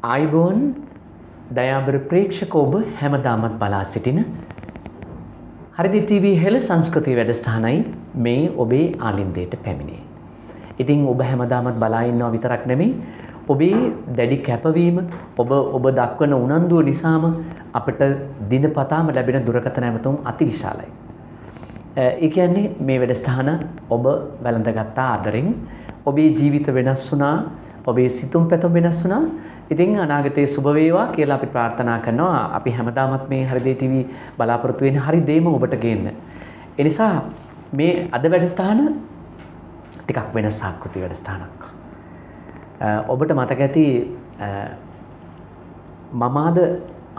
ආයුබෝවන් දයාබර ප්‍රේක්ෂක ඔබ හැමදාමත් බලා සිටින හරිදි ටීවී හෙළ සංස්කෘතිය වැඩසටහනයි මේ ඔබේ ආලින්දයට පැමිණේ. ඉතින් ඔබ හැමදාමත් බලා ඉන්නවා විතරක් නෙමෙයි ඔබේ දැඩි කැපවීම ඔබ දක්වන උනන්දුව නිසාම අපට දිනපතාම ලැබෙන දුරකථන ඇමතුම් අතිවිශාලයි. ඒ කියන්නේ මේ වැඩසටහන ඔබ වැළඳගත් ආදරෙන් ඔබේ ජීවිත වෙනස් වුණා, ඔබේ සිතුම් පැතුම් වෙනස් වුණා. ඉතින් අනාගතයේ සුබ වේවා කියලා අපි ප්‍රාර්ථනා කරනවා. අපි හැමදාමත් මේ හරිදේ ටීවී බලාපොරොත්තු වෙන හරි දෙයම ඔබට ගේන්න. ඒ නිසා මේ අද වැඩසටහන ටිකක් වෙනස් ආකෘති වැඩසටහනක්. ඔබට මතක ඇති මම අද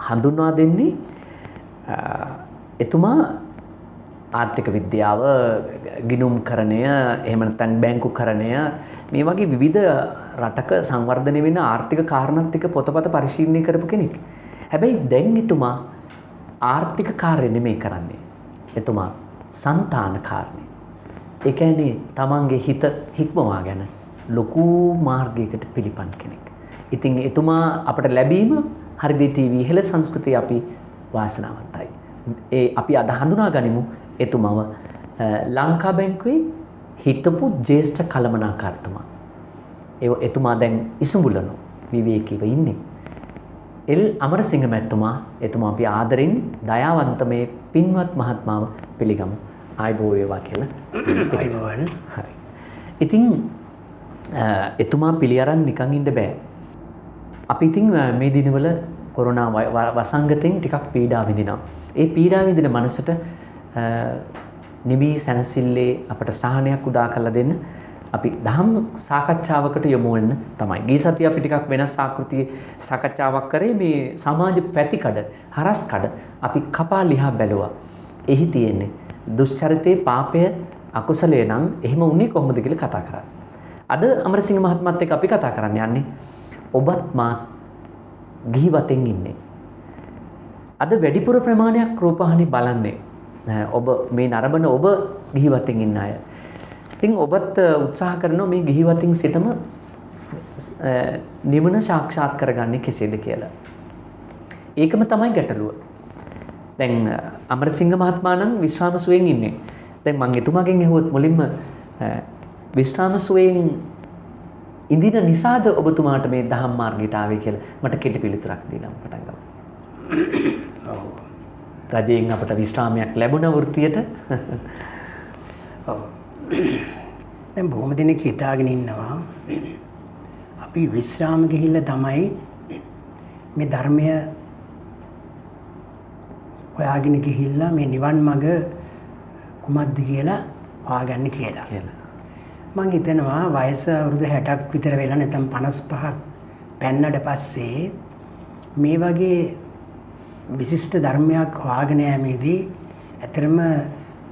හඳුන්වා දෙන්නේ එතුමා ආර්ථික විද්‍යාව, ගිණුම්කරණය, එහෙම නැත්නම් බැංකුකරණය මේ වගේ විවිධ රටක සංවර්ධනය වෙන ආර්ථික කාරණාත් එක්ක පොතපත පරිශීලනය කරපු කෙනෙක්. හැබැයි දැන් එතුමා ආර්ථික කාර්ය නෙමෙයි කරන්නේ. එතුමා సంతాන කාර්යය. ඒ කියන්නේ තමන්ගේ හිත හික්මවා ගැන ලොකු මාර්ගයකට පිළිපන් කෙනෙක්. ඉතින් එතුමා අපට ලැබීම හරිදේ ටීවී හෙළ සංස්කෘතිය අපි වාසනාවන්තයි. අපි අද හඳුනා ගනිමු එතුමව ලංකා බැංකුවේ හිටපු ජ්‍යෙෂ්ඨ කළමනාකාරතුමා. එතුමා දැන් ඉසුඹුලන විවේකීව ඉන්නේ. එල් අමරසිංහ මැතිතුමා එතුමා අපි ආදරෙන් දයාවන්ත මේ පින්වත් මහත්මාව පිළිගමු. ආයුබෝවන් වේවා කියලා. ආයුබෝවන්. හරි. ඉතින් එතුමා පිළි අරන් නිකන් ඉන්න බෑ. අපි ඉතින් මේ දිනවල කොරෝනා වසංගතෙන් ටිකක් පීඩා විඳිනවා. ඒ පීඩා විඳින මනසට නිවි සැනසෙල්ලේ අපට සහනයක් උදා කරලා දෙන්න අපි දහම් සාකච්ඡාවකට යොමු වෙන්න තමයි. ගිය සතියේ අපි ටිකක් වෙනස් ආකෘතියේ සාකච්ඡාවක් කරේ මේ සමාජ පැතිකඩ, හරස්කඩ අපි කපා ලිහා බැලුවා. එහි තියෙන්නේ දුෂ්චරිතේ පාපය අකුසලයේ නම් එහෙම උන්නේ කොහොමද කියලා කතා කරා. අද අමරසිංහ මහත්මයාත් එක්ක අපි කතා කරන්න යන්නේ ඔබත් මා ගිහි වතෙන් ඉන්නේ. අද වැඩිපුර ප්‍රමාණයක් රූපහානි බලන්නේ ඔබ මේ නරඹන ඔබ ගිහි වතෙන් ඉන්න අය. ඉතින් ඔබත් උත්සාහ කරනවා මේ ගිහි වතින් සිටම නිවන සාක්ෂාත් කරගන්නේ කෙසේද කියලා. ඒකම තමයි ගැටලුව. දැන් අමරසිංහ මහත්මයා නම් විශ්‍රාමසුවෙන් ඉන්නේ. දැන් මම එතුමාගෙන් ඇහුවොත් මුලින්ම විශ්‍රාමසුවෙන් ඉඳින නිසාද ඔබතුමාට මේ දහම් මාර්ගයට ආවේ කියලා මට කෙටි පිළිතුරක් දෙන්න පටන් ගමු. ඔව්. රජයෙන් අපට විශ්‍රාමයක් ලැබුණ වෘත්තියට. ඔව්. දැන් බොහොම දෙනෙක් හිතාගෙන ඉන්නවා අපි විශ්‍රාම ගිහිල්ලා තමයි මේ ධර්මය හොයාගෙන ගිහිල්ලා මේ නිවන් මඟ කුමක්ද කියලා හොයාගන්න කියලා. මම හිතනවා වයස අවුරුදු 60ක් විතර වෙලා නැත්නම් 55ක් පෙන්නට පස්සේ මේ වගේ විශිෂ්ට ධර්මයක් හොයාගෙන යෑමේදී ඇතරම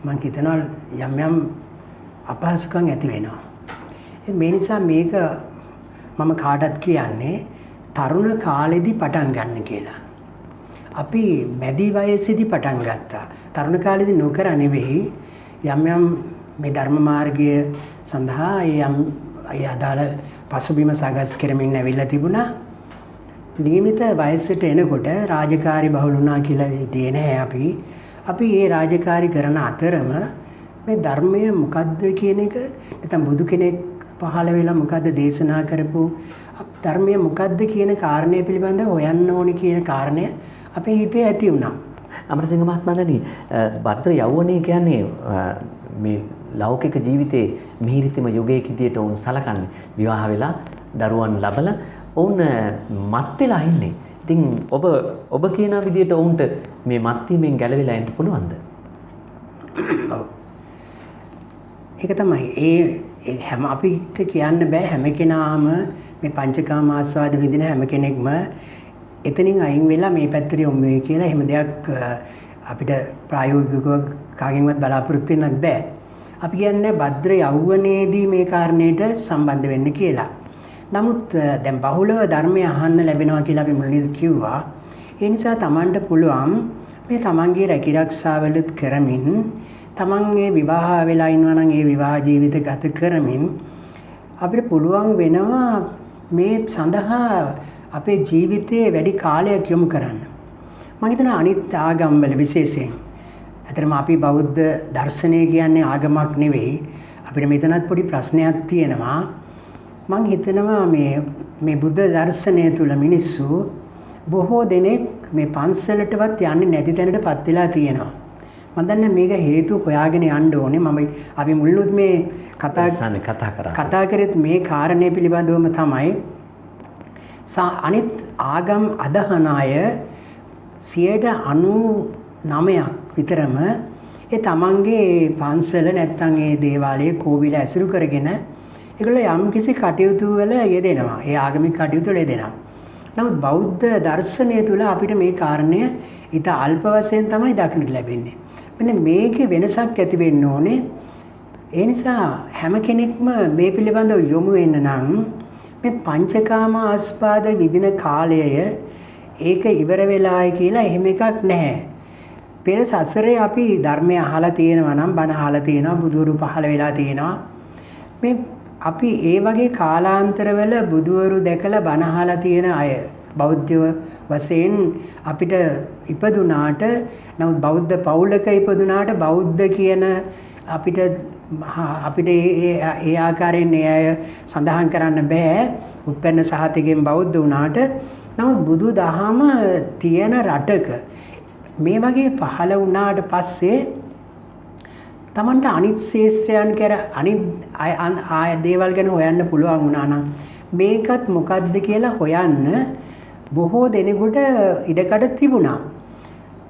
මම හිතනවා යම් අපහසුකම් ඇති වෙනවා. මේ නිසා මේක මම කාටත් කියන්නේ තරුණ කාලෙදී පටන් ගන්න කියලා. අපි මැදි වයසේදී පටන් ගත්තා. තරුණ කාලෙදී නොකර නෙවෙයි යම් මේ ධර්ම මාර්ගය සඳහා ඒ අදාළ පසුබිම සකස් කරමින් ඇවිල්ලා තිබුණා. නියමිත වයසට එනකොට රාජකාරි බහුල වුණා කියලා හිතේ නැහැ අපි. අපි මේ රාජකාරි කරන අතරම මේ ධර්මය මොකද්ද කියන එක නැත්නම් බුදු කෙනෙක් පහළ වෙලා මොකද්ද දේශනා කරපු ධර්මය මොකද්ද කියන කාරණය පිළිබඳව හොයන්න ඕනේ කියන කාරණය අපේ හිතේ ඇති වුණා. අමරසිංහ මහත්මයාණනි භද්‍ර යෞවනයේ කියන්නේ මේ ලෞකික ජීවිතයේ මිහිරිතම යුගයක විදියට වුන් සලකන්නේ විවාහ වෙලා දරුවන් ලබලා වුන් මත් වෙලා ඉන්නේ. ඉතින් ඔබ කියන විදියට වුන්ට මේ මත් වීමෙන් ගැලවිලා යන්න පුළුවන්ද? ඔව්. ඒක තමයි ඒ හැම අපිට කියන්න බෑ හැම කෙනාම මේ පංචකාම ආස්වාද විඳින හැම කෙනෙක්ම එතනින් අයින් වෙලා මේ පැත්තට යොමු වෙයි කියලා එහෙම දෙයක් අපිට ප්‍රායෝගිකව කාගෙන්වත් බලාපොරොත්තු වෙන්නත් බෑ. අපි කියන්නේ භද්‍ර යෞවනයේදී මේ කාරණේට සම්බන්ධ වෙන්න කියලා. නමුත් දැන් බහුලව ධර්මය අහන්න ලැබෙනවා කියලා අපි මුලින්ම කිව්වා. ඒ නිසා Tamanට පුළුවන් මේ Tamanගේ රැකිරක්ෂාවලුත් කරමින් තමන්ගේ විවාහ වෙලා ඉන්නවා නම් ඒ විවාහ ජීවිත ගත කරමින් අපිට පුළුවන් වෙනවා මේ සඳහා අපේ ජීවිතයේ වැඩි කාලයක් යොමු කරන්න. මම හිතනවා අනිත් ආගම්වල විශේෂයෙන් අතරම අපි බෞද්ධ දර්ශනය කියන්නේ ආගමක් නෙවෙයි. අපිට මෙතනත් පොඩි ප්‍රශ්නයක් තියෙනවා. මම හිතනවා මේ බුද්ධ දර්ශනය තුල මිනිස්සු බොහෝ දෙනෙක් මේ පන්සලටවත් යන්නේ නැති තැනටපත් වෙලා තියෙනවා. මම දන්නේ මේක හේතු හොයාගෙන යන්න ඕනේ. අපි මුලින්ම මේ කතා කරේත් මේ කාරණේ පිළිබඳවම තමයි. අනිත් ආගම් අදහන අය 99% විතරම ඒ තමන්ගේ පන්සල නැත්නම් ඒ දේවාලයේ කෝවිල ඇසුරු කරගෙන ඒගොල්ලෝ යම් කිසි කටයුතු වල යෙදෙනවා. ඒ ආගමික කටයුතු වල යෙදෙනවා. නමුත් බෞද්ධ දර්ශනය තුල අපිට මේ කාරණය ඊට අල්ප වශයෙන් තමයි දක්නට ලැබෙන්නේ. මෙන්න මේකේ වෙනසක් ඇති වෙන්න ඕනේ. ඒ නිසා හැම කෙනෙක්ම මේ පිළිබඳව යොමු වෙන්න නම් මේ පංචකාම ආස්වාද විදින කාලය ඒක ඉවර වෙලායි කියලා එහෙම එකක් නැහැ. පෙර සසරේ අපි ධර්මය අහලා තියෙනවා නම් බණ අහලා තියෙනවා බුදුරු පහළ වෙලා තියෙනවා. මේ අපි ඒ වගේ කාලාන්තරවල බුදුවරු දැකලා බණ අහලා තියෙන අය බෞද්ධ වශයෙන් අපිට ඉපදුනාට නමුත් බෞද්ධ පවුලක ඉපදුනාට බෞද්ධ කියන අපිට ඒ ආකාරයෙන් ඒ අය සඳහන් කරන්න බෑ. උත්පන්න සහතිකෙන් බෞද්ධ වුණාට නමුත් බුදු දහම තියෙන රටක මේ වගේ පහළ වුණාට පස්සේ Tamanට අනිත් ශේෂ්ත්‍රයන් කර අනිත් ආය දේවල් ගැන හොයන්න පුළුවන් වුණා නම් මේකත් මොකද්ද කියලා හොයන්න බොහෝ දෙනෙකුට ඉඩකඩ තිබුණා.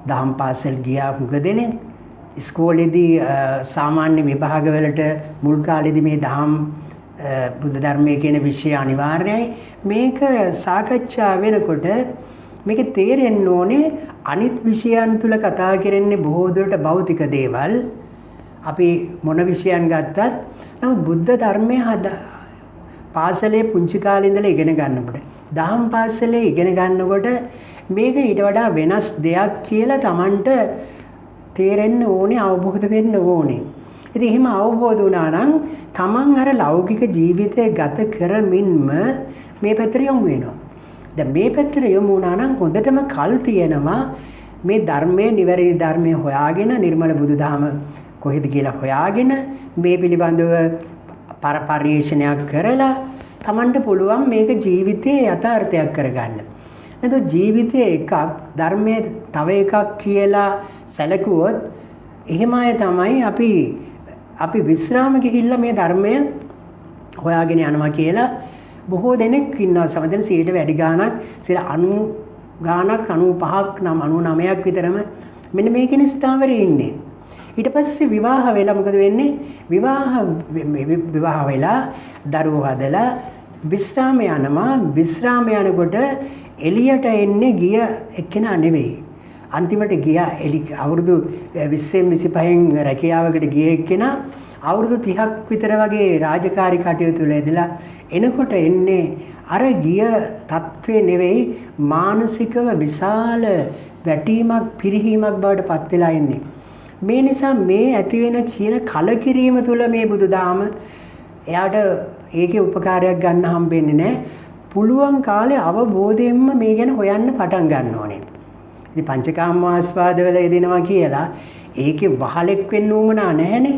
දහම් පාසල් ගියා හුඟ දෙනෙක්. ඉස්කෝලේදී සාමාන්‍ය විභාගවලට මුල් කාලේදී මේ දහම් බුද්ධ ධර්මයේ කියන විෂය අනිවාර්යයි. මේක සාකච්ඡා වෙනකොට මේක තේරෙන්න ඕනේ අනිත් විෂයන් තුල කතා කරන්නේ බොහෝ දුරට භෞතික දේවල්. අපි මොන විෂයන් ගත්තත් නමුත් බුද්ධ ධර්මයේ පාසලේ පුංචි කාලේ ඉඳලා ඉගෙන ගන්නකොට දහම් පාසලේ ඉගෙන ගන්නකොට මේක ඊට වඩා වෙනස් දෙයක් කියලා Tamanට තේරෙන්න ඕනේ, අවබෝධ වෙන්න ඕනේ. ඉතින් එහෙම අවබෝධ වුණා නම් Taman අර ලෞකික ජීවිතය ගත කරමින්ම මේ පැත්තට යොමු වෙනවා. දැන් මේ පැත්තට යොමු වුණා නම් හොඳටම කල් තියෙනවා මේ ධර්මයේ නිවැරදි ධර්මයේ හොයාගෙන නිර්මල බුදුදහම කොහෙද කියලා හොයාගෙන මේ පිළිබඳව පරිශ්‍රණයක් කරලා Tamanට පුළුවන් මේක ජීවිතයේ යථාර්ථයක් කරගන්න. එතකොට ජීවිතයේ එකක් ධර්මයේ තව එකක් කියලා සැලකුවොත් එහෙම අය තමයි අපි විශ්‍රාම ගිහිල්ලා මේ ධර්මය හොයාගෙන යනවා කියලා බොහෝ දෙනෙක් ඉන්නවා. සමහරවිට 100ට වැඩි ගාණක් 90 ගාණක් 95ක් 99ක් විතරම මෙන්න මේකේ ස්ථාවරේ ඉන්නේ. ඊට පස්සේ විවාහ වෙලා මොකද වෙන්නේ? විවාහ වෙලා දරුවෝ හදලා විශ්‍රාම යනවා. විශ්‍රාම යනකොට එළියට එන්නේ ගිය එක්කෙනා නෙවෙයි. අන්තිමට ගියා අවුරුදු 20-25න් රැකියාවකට ගිය එක්කෙනා අවුරුදු 30ක් විතර වගේ රාජකාරී කටයුතු වල ඉඳලා එනකොට එන්නේ අර ගිය තත්ත්වේ නෙවෙයි මානසිකව විශාල වැටීමක් පිරිහීමක් බවට පත් වෙලා ඉන්නේ. මේ නිසා මේ ඇති වෙන කියන කලකිරීම තුළ මේ බුදුදහම එයාට ඒකේ උපකාරයක් ගන්න හම්බෙන්නේ නැහැ. පුළුවන් කාලේ අවබෝධයෙන්ම මේ ගැන හොයන්න පටන් ගන්න ඕනේ. ඉතින් පංචකාම ආස්වාදවල යෙදෙනවා කියලා ඒකේ වහලෙක් වෙන්න උවමනා නැහැනේ.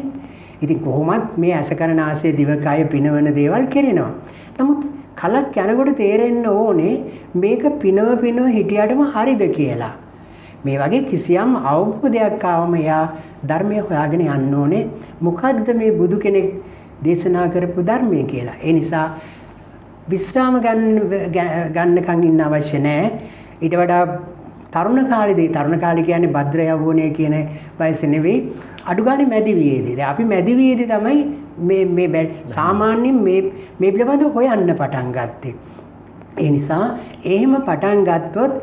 ඉතින් කොහොමත් මේ අසකරනාසයේ දිවකය පිනවන දේවල් කරනවා. නමුත් කලක් යනකොට තේරෙන්න ඕනේ මේක පිනව හිටියටම හරිද කියලා. මේ වගේ කිසියම් අවබෝධයක් ආවම එයා ධර්මය හොයාගෙන යන්න ඕනේ. මොකද්ද මේ බුදු කෙනෙක් දේශනා කරපු ධර්මය කියලා. ඒ නිසා විශ්‍රාම ගන්නකම් ඉන්න අවශ්‍ය නැහැ. ඊට වඩා තරුණ කාලේ කියන්නේ භද්‍ර යෞවනය කියන වයස නෙවෙයි. අඩු ගානේ මැදි වියේදී. දැන් අපි මැදි වියේදී තමයි මේ සාමාන්‍යයෙන් මේ පිළිබඳව හොයන්න පටන් ගත්තේ. ඒ නිසා එහෙම පටන් ගත්තොත්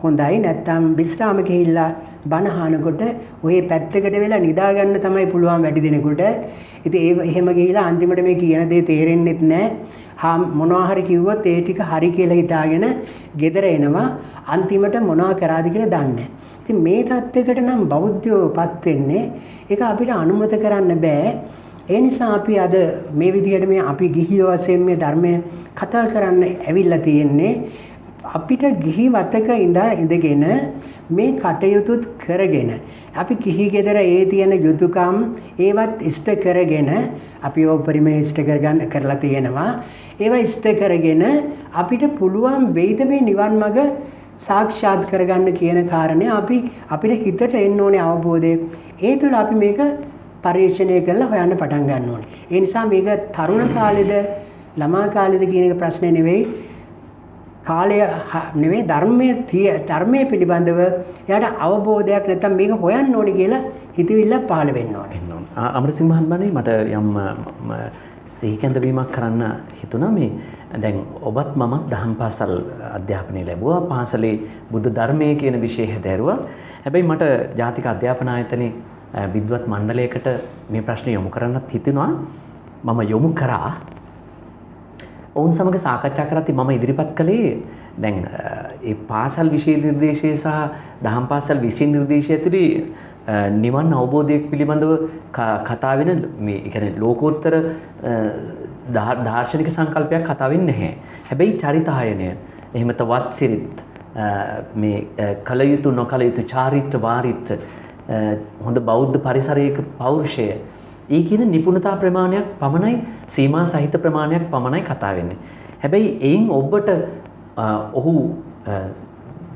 හොඳයි. නැත්තම් විශ්‍රාම ගිහිල්ලා බණ අහනකොට ඔය පැත්තකට වෙලා නිදා ගන්න තමයි පුළුවන් වැඩි දෙනෙකුට. ඉතින් ඒ එහෙම ගිහිලා අන්තිමට මේ කියන දේ තේරෙන්නෙත් නැහැ. මොනවා හරි කිව්වොත් ඒ ටික හරි කියලා හිතාගෙන ගෙදර එනවා. අන්තිමට මොනවා කරාද කියලා දන්නේ නැහැ. ඉතින් මේ தත්යකට නම් බෞද්ධයෝපත් වෙන්නේ ඒක අපිට අනුමත කරන්න බෑ. ඒ නිසා අපි අද මේ විදිහට මේ අපි ගිහියෝ වශයෙන් මේ ධර්මය කතා කරන්න ඇවිල්ලා තියෙන්නේ අපිට ගිහි වතක ඉඳගෙන මේ කටයුතුත් කරගෙන අපි ගිහි ගෙදර ඒ තියෙන යුතුයකම් ඒවත් ඉෂ්ට කරගෙන අපි උපරිමයේ ඉෂ්ට කරලා තියෙනවා. ඒවා ඉෂ්ට කරගෙන අපිට පුළුවන් වෙයිද මේ නිවන් මඟ සාක්ෂාත් කරගන්න කියන කාරණේ අපිට හිතට එන්න ඕනේ අවබෝධය. ඒ තුළ අපි මේක පරිශ්‍රණය කරලා හොයන්න පටන් ගන්න ඕනේ. ඒ නිසා මේක තරුණ කාලේද ළමා කාලේද කියන එක ප්‍රශ්නේ නෙවෙයි. කාලය නෙවෙයි ධර්මයේ පිළිබඳව එයාට අවබෝධයක් නැත්නම් මේක හොයන්න ඕනේ කියලා හිතවිල්ල පහළ වෙන්න ඕනේ. අමරසිංහ මහත්මයානේ මට යම් සිහිකැඳ වීමක් කරන්න හිතුණා මේ දැන් ඔබත් මමත් දහම් පාසල් අධ්‍යාපනය ලැබුවා. පාසලේ බුද්ධ ධර්මයේ කියන විෂය හැදෑරුවා. හැබැයි මට ජාතික අධ්‍යාපන ආයතනයේ විද්වත් මණ්ඩලයකට මේ ප්‍රශ්නේ යොමු කරන්නත් හිතුණා. මම යොමු කරා. ඔවුන් සමග සාකච්ඡා කරද්දී මම ඉදිරිපත් කළේ දැන් ඒ පාසල් විෂය නිර්දේශය සහ දහම් පාසල් විෂය නිර්දේශය ඇතුළේ නිවන් අවබෝධය පිළිබඳව කතා වෙන මේ කියන්නේ ලෝකෝත්තර දාර්ශනික සංකල්පයක් කතා වෙන්නේ නැහැ. හැබැයි චරිතායනය එහෙම තවත් සිරිත් මේ කල යුතු නොකල යුතු චාරිත්‍ර වාරිත්‍ර හොඳ බෞද්ධ පරිසරයක පෞරුෂය ඒ කියන නිපුණතා ප්‍රමාණයක් පමණයි සීමා සහිත ප්‍රමාණයක් පමණයි කතා වෙන්නේ. හැබැයි එයින් ඔබට ඔහු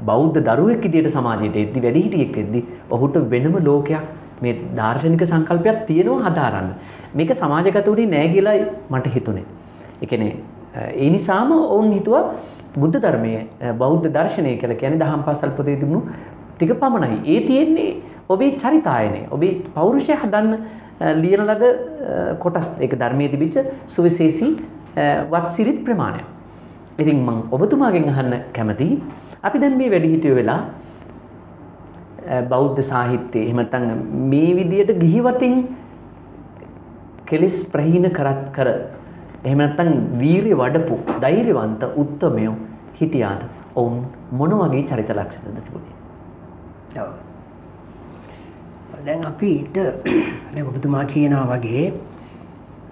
බෞද්ධ දරුවෙක් විදියට සමාජයට එද්දි වැඩිහිටියෙක් වෙද්දි ඔහුට වෙනම ලෝකයක් මේ දාර්ශනික සංකල්පයක් තියෙනවා හදාරන්න. මේක සමාජගත උනේ නැහැ කියලා මට හිතුනේ. ඒ කියන්නේ ඒ නිසාම ඔවුන් හිතුවා බුද්ධ ධර්මයේ බෞද්ධ දර්ශනය කියලා කියන්නේ දහම් පාසල් පොතේ තිබුණු ටික පමණයි. ඒ තියෙන්නේ ඔබේ චරිතායනය, ඔබේ පෞරුෂය හදන්න ලියන ලද කොටස්. ඒක ධර්මයේ තිබිච්ච සුවිශේෂී වත්සිරිත් ප්‍රමාණය. ඉතින් මම ඔබතුමාගෙන් අහන්න කැමතියි අපි දැන් මේ වැඩිහිටියෝ වෙලා බෞද්ධ සාහිත්‍යයේ එහෙම නැත්නම් මේ විදියට ගිහිවතින් කෙලිස් ප්‍රහීන කර එහෙම නැත්නම් වීරිය වඩපු ධෛර්යවන්ත උත්තමයෝ හිටියාද? ඔවුන් මොන වගේ චරිත ලක්ෂණද තිබුණේ? ඔව්. දැන් අපිට දැන් ඔබතුමා කියනවා වගේ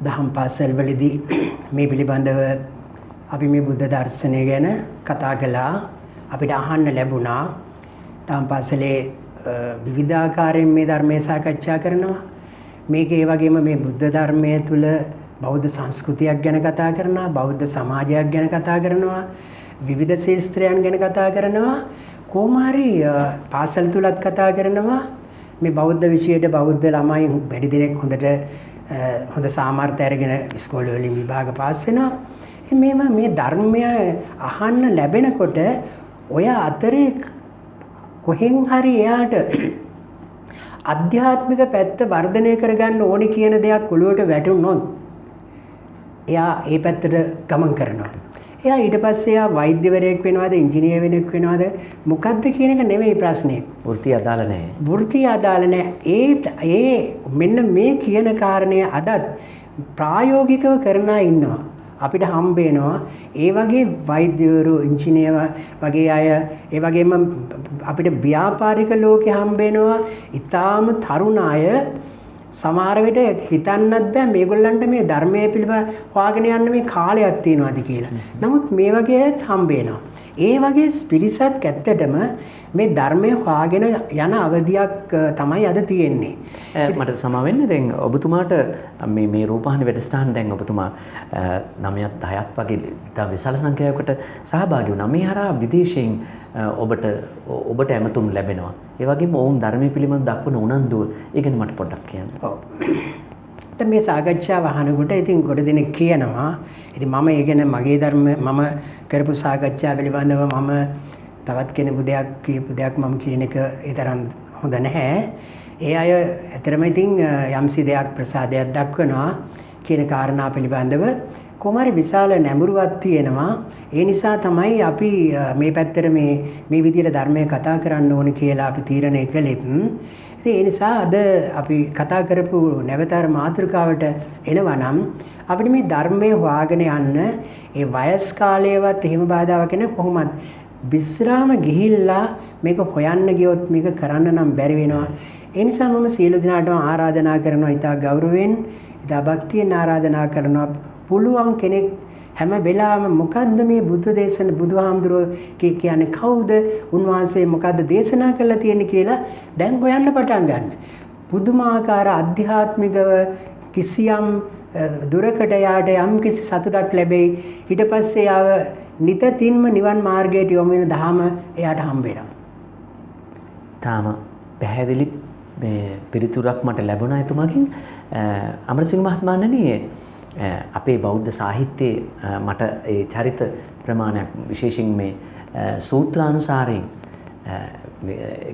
දහම් පාසල් වලදී මේ පිළිබඳව අපි මේ බුද්ධ දර්ශනය ගැන කතා කළා. අපිට අහන්න ලැබුණා දහම් පාසලේ විවිධාකාරයෙන් මේ ධර්මයේ සාකච්ඡා කරනවා. මේක ඒ වගේම මේ බුද්ධ ධර්මයේ තුල බෞද්ධ සංස්කෘතියක් ගැන කතා කරනවා, බෞද්ධ සමාජයක් ගැන කතා කරනවා, විවිධ ශාස්ත්‍රයන් ගැන කතා කරනවා. කොහොම හරි පාසල් තුලත් කතා කරනවා. මේ බෞද්ධ විෂයයට බෞද්ධ ළමයි වැඩි දෙනෙක් හොඳ සාමර්ථ්‍ය අරගෙන ඉස්කෝලේ වලින් විභාග පාස් වෙනවා. මේ ධර්මය අහන්න ලැබෙනකොට ඔය අතරේ කොහෙන් හරි එයාට ආධ්‍යාත්මික පැත්ත වර්ධනය කරගන්න ඕනි කියන දෙයක් ඔළුවට වැටුනොත් එයා ඒ පැත්තට ගමන් කරනවා. එයා ඊට පස්සේ එයා වෛද්‍යවරයෙක් වෙනවද, ඉංජිනේරුවෙක් වෙනවද මොකද්ද කියන එක නෙවෙයි ප්‍රශ්නේ. වෘත්තිය අදාළ නැහැ. වෘත්තිය අදාළ නැහැ. ඒ මෙන්න මේ කියන කාරණය අදත් ප්‍රායෝගිකව කරන අය ඉන්නවා. අපිට හම්බ වෙනවා ඒ වගේ වෛද්‍යවරු, ඉංජිනේර වගේ අය, ඒ වගේම අපිට ව්‍යාපාරික ලෝකේ හම්බ වෙනවා. ඊටාම තරුණ අය සමහර විට හිතන්නත් බෑ මේගොල්ලන්ට මේ ධර්මයේ පිළිබඳ හොයාගෙන යන්න මේ කාලයක් තියෙනවාද කියලා. නමුත් මේ වගේ හම්බ වෙනවා. ඒ වගේ පිරිසක් ඇත්තටම මේ ධර්මයේ හොයාගෙන යන අවධියක් තමයි අද තියෙන්නේ. මට සමා වෙන්න දැන් ඔබතුමාට මේ රූපවාහිනී වැඩසටහන දැන් ඔබතුමා 9ක් 10ක් වගේ ඉතා විශාල සංඛ්‍යාවකට සහභාගී වුණා. මේ හරහා විදේශයෙන් ඔබට ඇමතුම් ලැබෙනවා. ඒ වගේම ඔවුන් ධර්මයේ පිළිබඳ දක්වන උනන්දුව ඒ ගැන මට පොඩ්ඩක් කියන්න. ඔව්. දැන් මේ සාකච්ඡාව අහනකොට ඉතින් ගොඩ දෙනෙක් කියනවා ඉතින් මම ඒ ගැන මගේ ධර්ම මම කරපු සාකච්ඡා පිළිබඳව මම තවත් කෙනෙකු දෙයක් කියපු දෙයක් මම කියන එක ඒ තරම් හොඳ නැහැ. ඒ අය ඇතරම ඉතින් යම්සි දෙයක් ප්‍රසාදයක් දක්වනවා කියන කාරණා පිළිබඳව කොමාරි විශාල නැඹුරුවක් තියෙනවා. ඒ නිසා තමයි අපි මේ පැත්තට මේ විදිහට ධර්මය කතා කරන්න ඕනේ කියලා අපි තීරණය කළෙත්. ඉතින් ඒ නිසා අද අපි කතා කරපු නැවතර මාතෘකාවට එනවා නම් අපිට මේ ධර්මයේ හොයාගෙන යන්න ඒ වයස් කාලයවත් එහෙම බාධාවක් නැහැ. කොහොමද විස්රාම ගිහිල්ලා මේක හොයන්න ගියොත් මේක කරන්න නම් බැරි වෙනවා. ඒ නිසා මම සියලු දෙනාටම ආරාධනා කරනවා, ඉතා ගෞරවයෙන්, ඉතා භක්තියෙන් ආරාධනා කරනවා, පුළුවන් කෙනෙක් හැම වෙලාවෙම මොකද්ද මේ බුද්ධ දේශන බුදුහාමුදුරුවෝ කියන්නේ කවුද, උන්වහන්සේ මොකද්ද දේශනා කළා තියෙන්නේ කියලා දැන් හොයන්න පටන් ගන්න. පුදුමාකාර අධ්‍යාත්මිකව කිසියම් දුරකට යාට යම් කිසි සතුටක් ලැබෙයි. ඊට පස්සේ ආව නිතින්ම නිවන් මාර්ගයට යොමු වෙන ධහම එයාට හම්බ වෙනවා. තාම පැහැදිලි මේ පිළිතුරක් මට ලැබුණා එතුමාගෙන්. අමරසිංහ මහත්මයාණනි, අපේ බෞද්ධ සාහිත්‍යයේ මට ඒ චරිත ප්‍රමාණයක් විශේෂයෙන් මේ සූත්‍රානුසාරයෙන්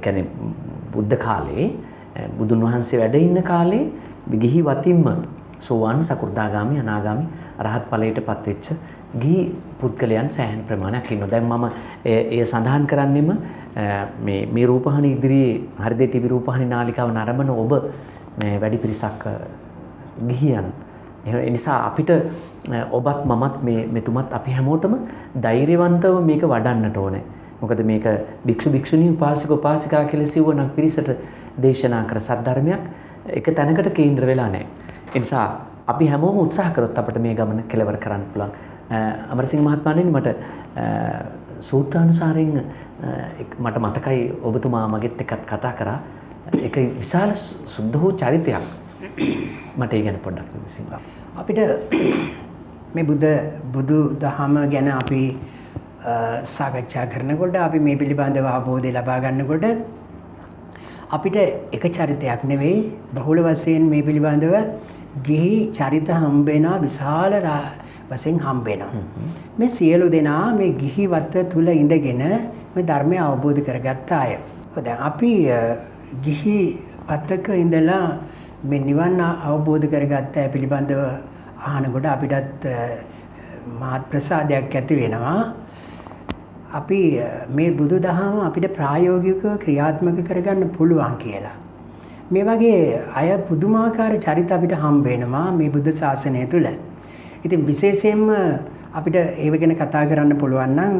කියන්නේ බුද්ධ කාලේ බුදුන් වහන්සේ වැඩ ඉන්න කාලේ ගිහි වතින්ම සෝවාන් සකෘදාගාමි අනාගාමි අරහත් ඵලයටපත් වෙච්ච ගිහි පුද්ගලයන් සෑහෙන ප්‍රමාණයක් ඉන්නවා. දැන් මම ඒ සඳහන් කරන්නෙම මේ රූපහානි ඉදිරියේ හෘදේ තිබි රූපහානි නාලිකාව නරඹන ඔබ මේ වැඩි පිරිසක් ගිහියන්. ඒ නිසා අපිට ඔබත් මමත් මෙතුමත් අපි හැමෝටම ධෛර්යවන්තව මේක වඩන්නට ඕනේ. මොකද මේක භික්ෂු භික්ෂුණී උපාසක උපාසිකා කියලා සිවණක් පිරිසට දේශනා කර සද්ධර්මයක් එක තැනකට කේන්ද්‍ර වෙලා නැහැ. ඒ නිසා අපි හැමෝම උත්සාහ කරොත් අපිට මේ ගමන කෙලවර කරන්න පුළුවන්. අමරසිංහ මහත්මයාණන්, මට සූත්‍රානුසාරයෙන් මට මතකයි ඔබතුමා මගෙත් එක්කත් කතා කරා. ඒක විශාල සුද්ධ වූ චරිතයක්. මට ඒ ගැන පොඩ්ඩක් විමසින්න. අපිට මේ බුදු දහම ගැන අපි සාකච්ඡා කරනකොට, අපි මේ පිළිබඳව අවබෝධය ලබා ගන්නකොට අපිට එක චරිතයක් නෙවෙයි බහුල වශයෙන් මේ පිළිබඳව ගිහි චරිත හම්බ වෙනවා, විශාල වශයෙන් හම්බ වෙනවා. මේ සියලු දෙනා මේ ගිහි වත තුල ඉඳගෙන මේ ධර්මය අවබෝධ කරගත්ත අය. දැන් අපි ගිහි වතක ඉඳලා මේ නිවන් අවබෝධ කරගත්ත අය පිළිබඳව අහනකොට අපිටත් මහත් ප්‍රසාදයක් ඇති වෙනවා. අපි මේ බුදුදහම අපිට ප්‍රායෝගිකව ක්‍රියාත්මක කරගන්න පුළුවන් කියලා. මේ වගේ අය පුදුමාකාර චරිත අපිට හම්බ වෙනවා මේ බුද්ධ ශාසනය තුල. ඉතින් විශේෂයෙන්ම අපිට ඒව ගැන කතා කරන්න පුළුවන් නම්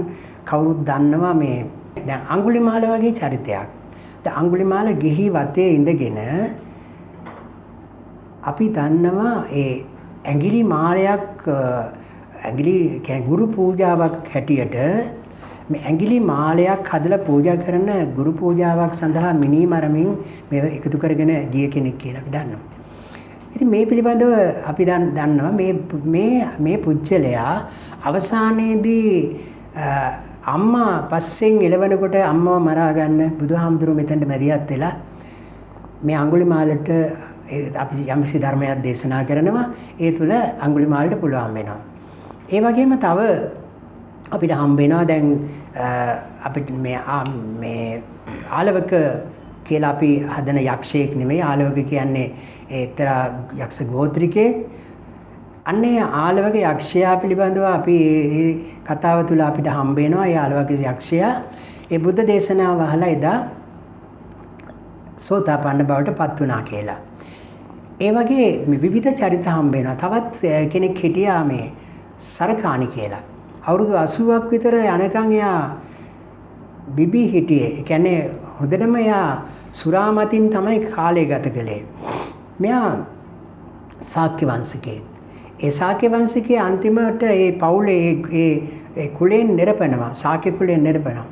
කවුරුත් දන්නවා මේ දැන් අඟුලිමාල වගේ චරිතයක්. දැන් අඟුලිමාල ගිහි වතේ ඉඳගෙන අපි දන්නවා ඒ ඇඟිලි මාලයක් ඇඟිලි ගුරු පූජාවක් හැටියට මේ ඇඟිලි මාලයක් හදලා පූජා කරන ගුරු පූජාවක් සඳහා මිනිමරමින් මේව එකතු කරගෙන ගිය කෙනෙක් කියලා අපි දන්නවා. ඉතින් මේ පිළිබඳව අපි දන්නවා මේ පුජ්‍යලයා අවසානයේදී අම්මා පස්සෙන් එළවෙනකොට අම්මව මරා ගන්න බුදුහාමුදුරුවෝ මෙතෙන්ට මැරියත් වෙලා මේ අඟුලිමාලට අපි යම්සි ධර්මයක් දේශනා කරනවා. ඒ තුල අඟුලිමාලට පුළුවන් වෙනවා. ඒ වගේම තව අපිට හම්බ වෙනවා දැන් අපිට මේ ආලවක කියලා අපි හදන යක්ෂයෙක් නෙමෙයි. ආලවක කියන්නේ එක්තරා යක්ෂ ගෝත්‍රිකයෙක්. අන්නේ ආලවක යක්ෂයා පිළිබඳව අපි මේ කතාව තුල අපිට හම්බ වෙනවා. ඒ ආලවක යක්ෂයා ඒ බුද්ධ දේශනාව අහලා එදා සෝතාපන්න බවට පත් වුණා කියලා. ඒ වගේ විවිධ චරිත හම්බ වෙනවා. තවත් කෙනෙක් හිටියා මේ සරකාණි කියලා. අවුරුදු 80ක් විතර යනකම් එයා බිබී හිටියේ. ඒ කියන්නේ හොඳටම එයා සුරාමතින් තමයි කාලය ගත කළේ. මෙයා ශාක්‍ය වංශිකයෙක්. ඒ ශාක්‍ය වංශිකයේ අන්තිමට ඒ පවුලේ ඒ කුලෙන් නිරපනවා. ශාක්‍ය කුලෙන් නිරපනවා.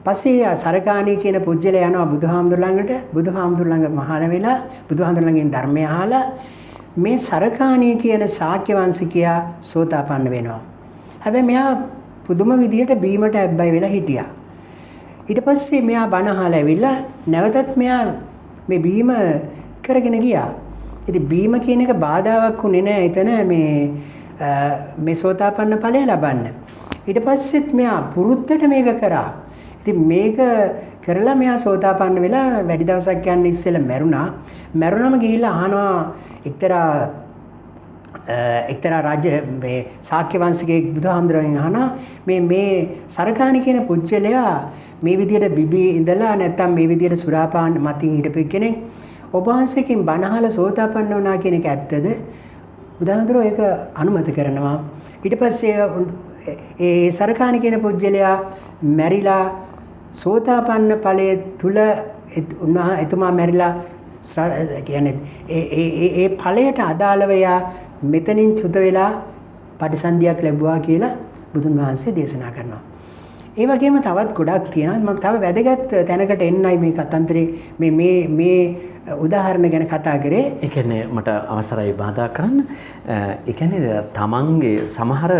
පස්සේ සරකාණී කියන පුජ්‍යලයා යනවා බුදුහාමුදුර ළඟට. බුදුහාමුදුර ළඟ මහාන වෙලා බුදුහාමුදුර ළඟින් ධර්මය අහලා මේ සරකාණී කියන ශාක්‍ය වංශිකයා සෝතාපන්න වෙනවා. හැබැයි මෙයා පුදුම විදියට බීමට ඇබ්බැහි වෙලා හිටියා. ඊට පස්සේ මෙයා බණ අහලා ඇවිල්ලා නැවතත් මෙයා මේ බීම කරගෙන ගියා. ඉතින් බීම කියන එක බාධාවක් උනේ නෑ එතන මේ සෝතාපන්න ඵලය ලබන්න. ඊට පස්සෙත් මෙයා පුරුද්දට මේක කරා. ඉතින් මේක කරලා මෙයා සෝතාපන්න වෙලා වැඩි දවසක් යන්න ඉස්සෙල්ලා මැරුණා. මැරුණම ගිහිල්ලා අහනවා එක්තරා එක්තරා රාජ්‍ය මේ ශාක්‍ය වංශිකයෙක් බුදුහාමුදුරන් අහනවා මේ සරකාණි කියන පුජ්‍යලයා මේ විදියට බිබී ඉඳලා නැත්තම් මේ විදියට සුරාපාන මතින් හිටපු කෙනෙක් ඔබ වහන්සේකින් බණහල සෝතාපන්න වුණා කියන එක ඇත්තද? බුදුහාමුදුරෝ ඒක අනුමත කරනවා. ඊට පස්සේ ඒ සරකාණි කියන පුජ්‍යලයා මැරිලා සෝතාපන්න ඵලයේ තුල එතුමා මැරිලා කියන්නේ ඒ ඵලයට අදාළව යා මෙතනින් චුත වෙලා පටිසන්ධියක් ලැබුවා කියලා බුදුන් වහන්සේ දේශනා කරනවා. ඒ වගේම තවත් ගොඩක් තියෙනවා. මම තව වැදගත් තැනකට එන්නයි මේ කතන්දරේ මේ උදාහරණ ගැන කතා කරේ. ඒ කියන්නේ මට අවසරයි බාධා කරන්න. ඒ කියන්නේ තමන්ගේ සමහර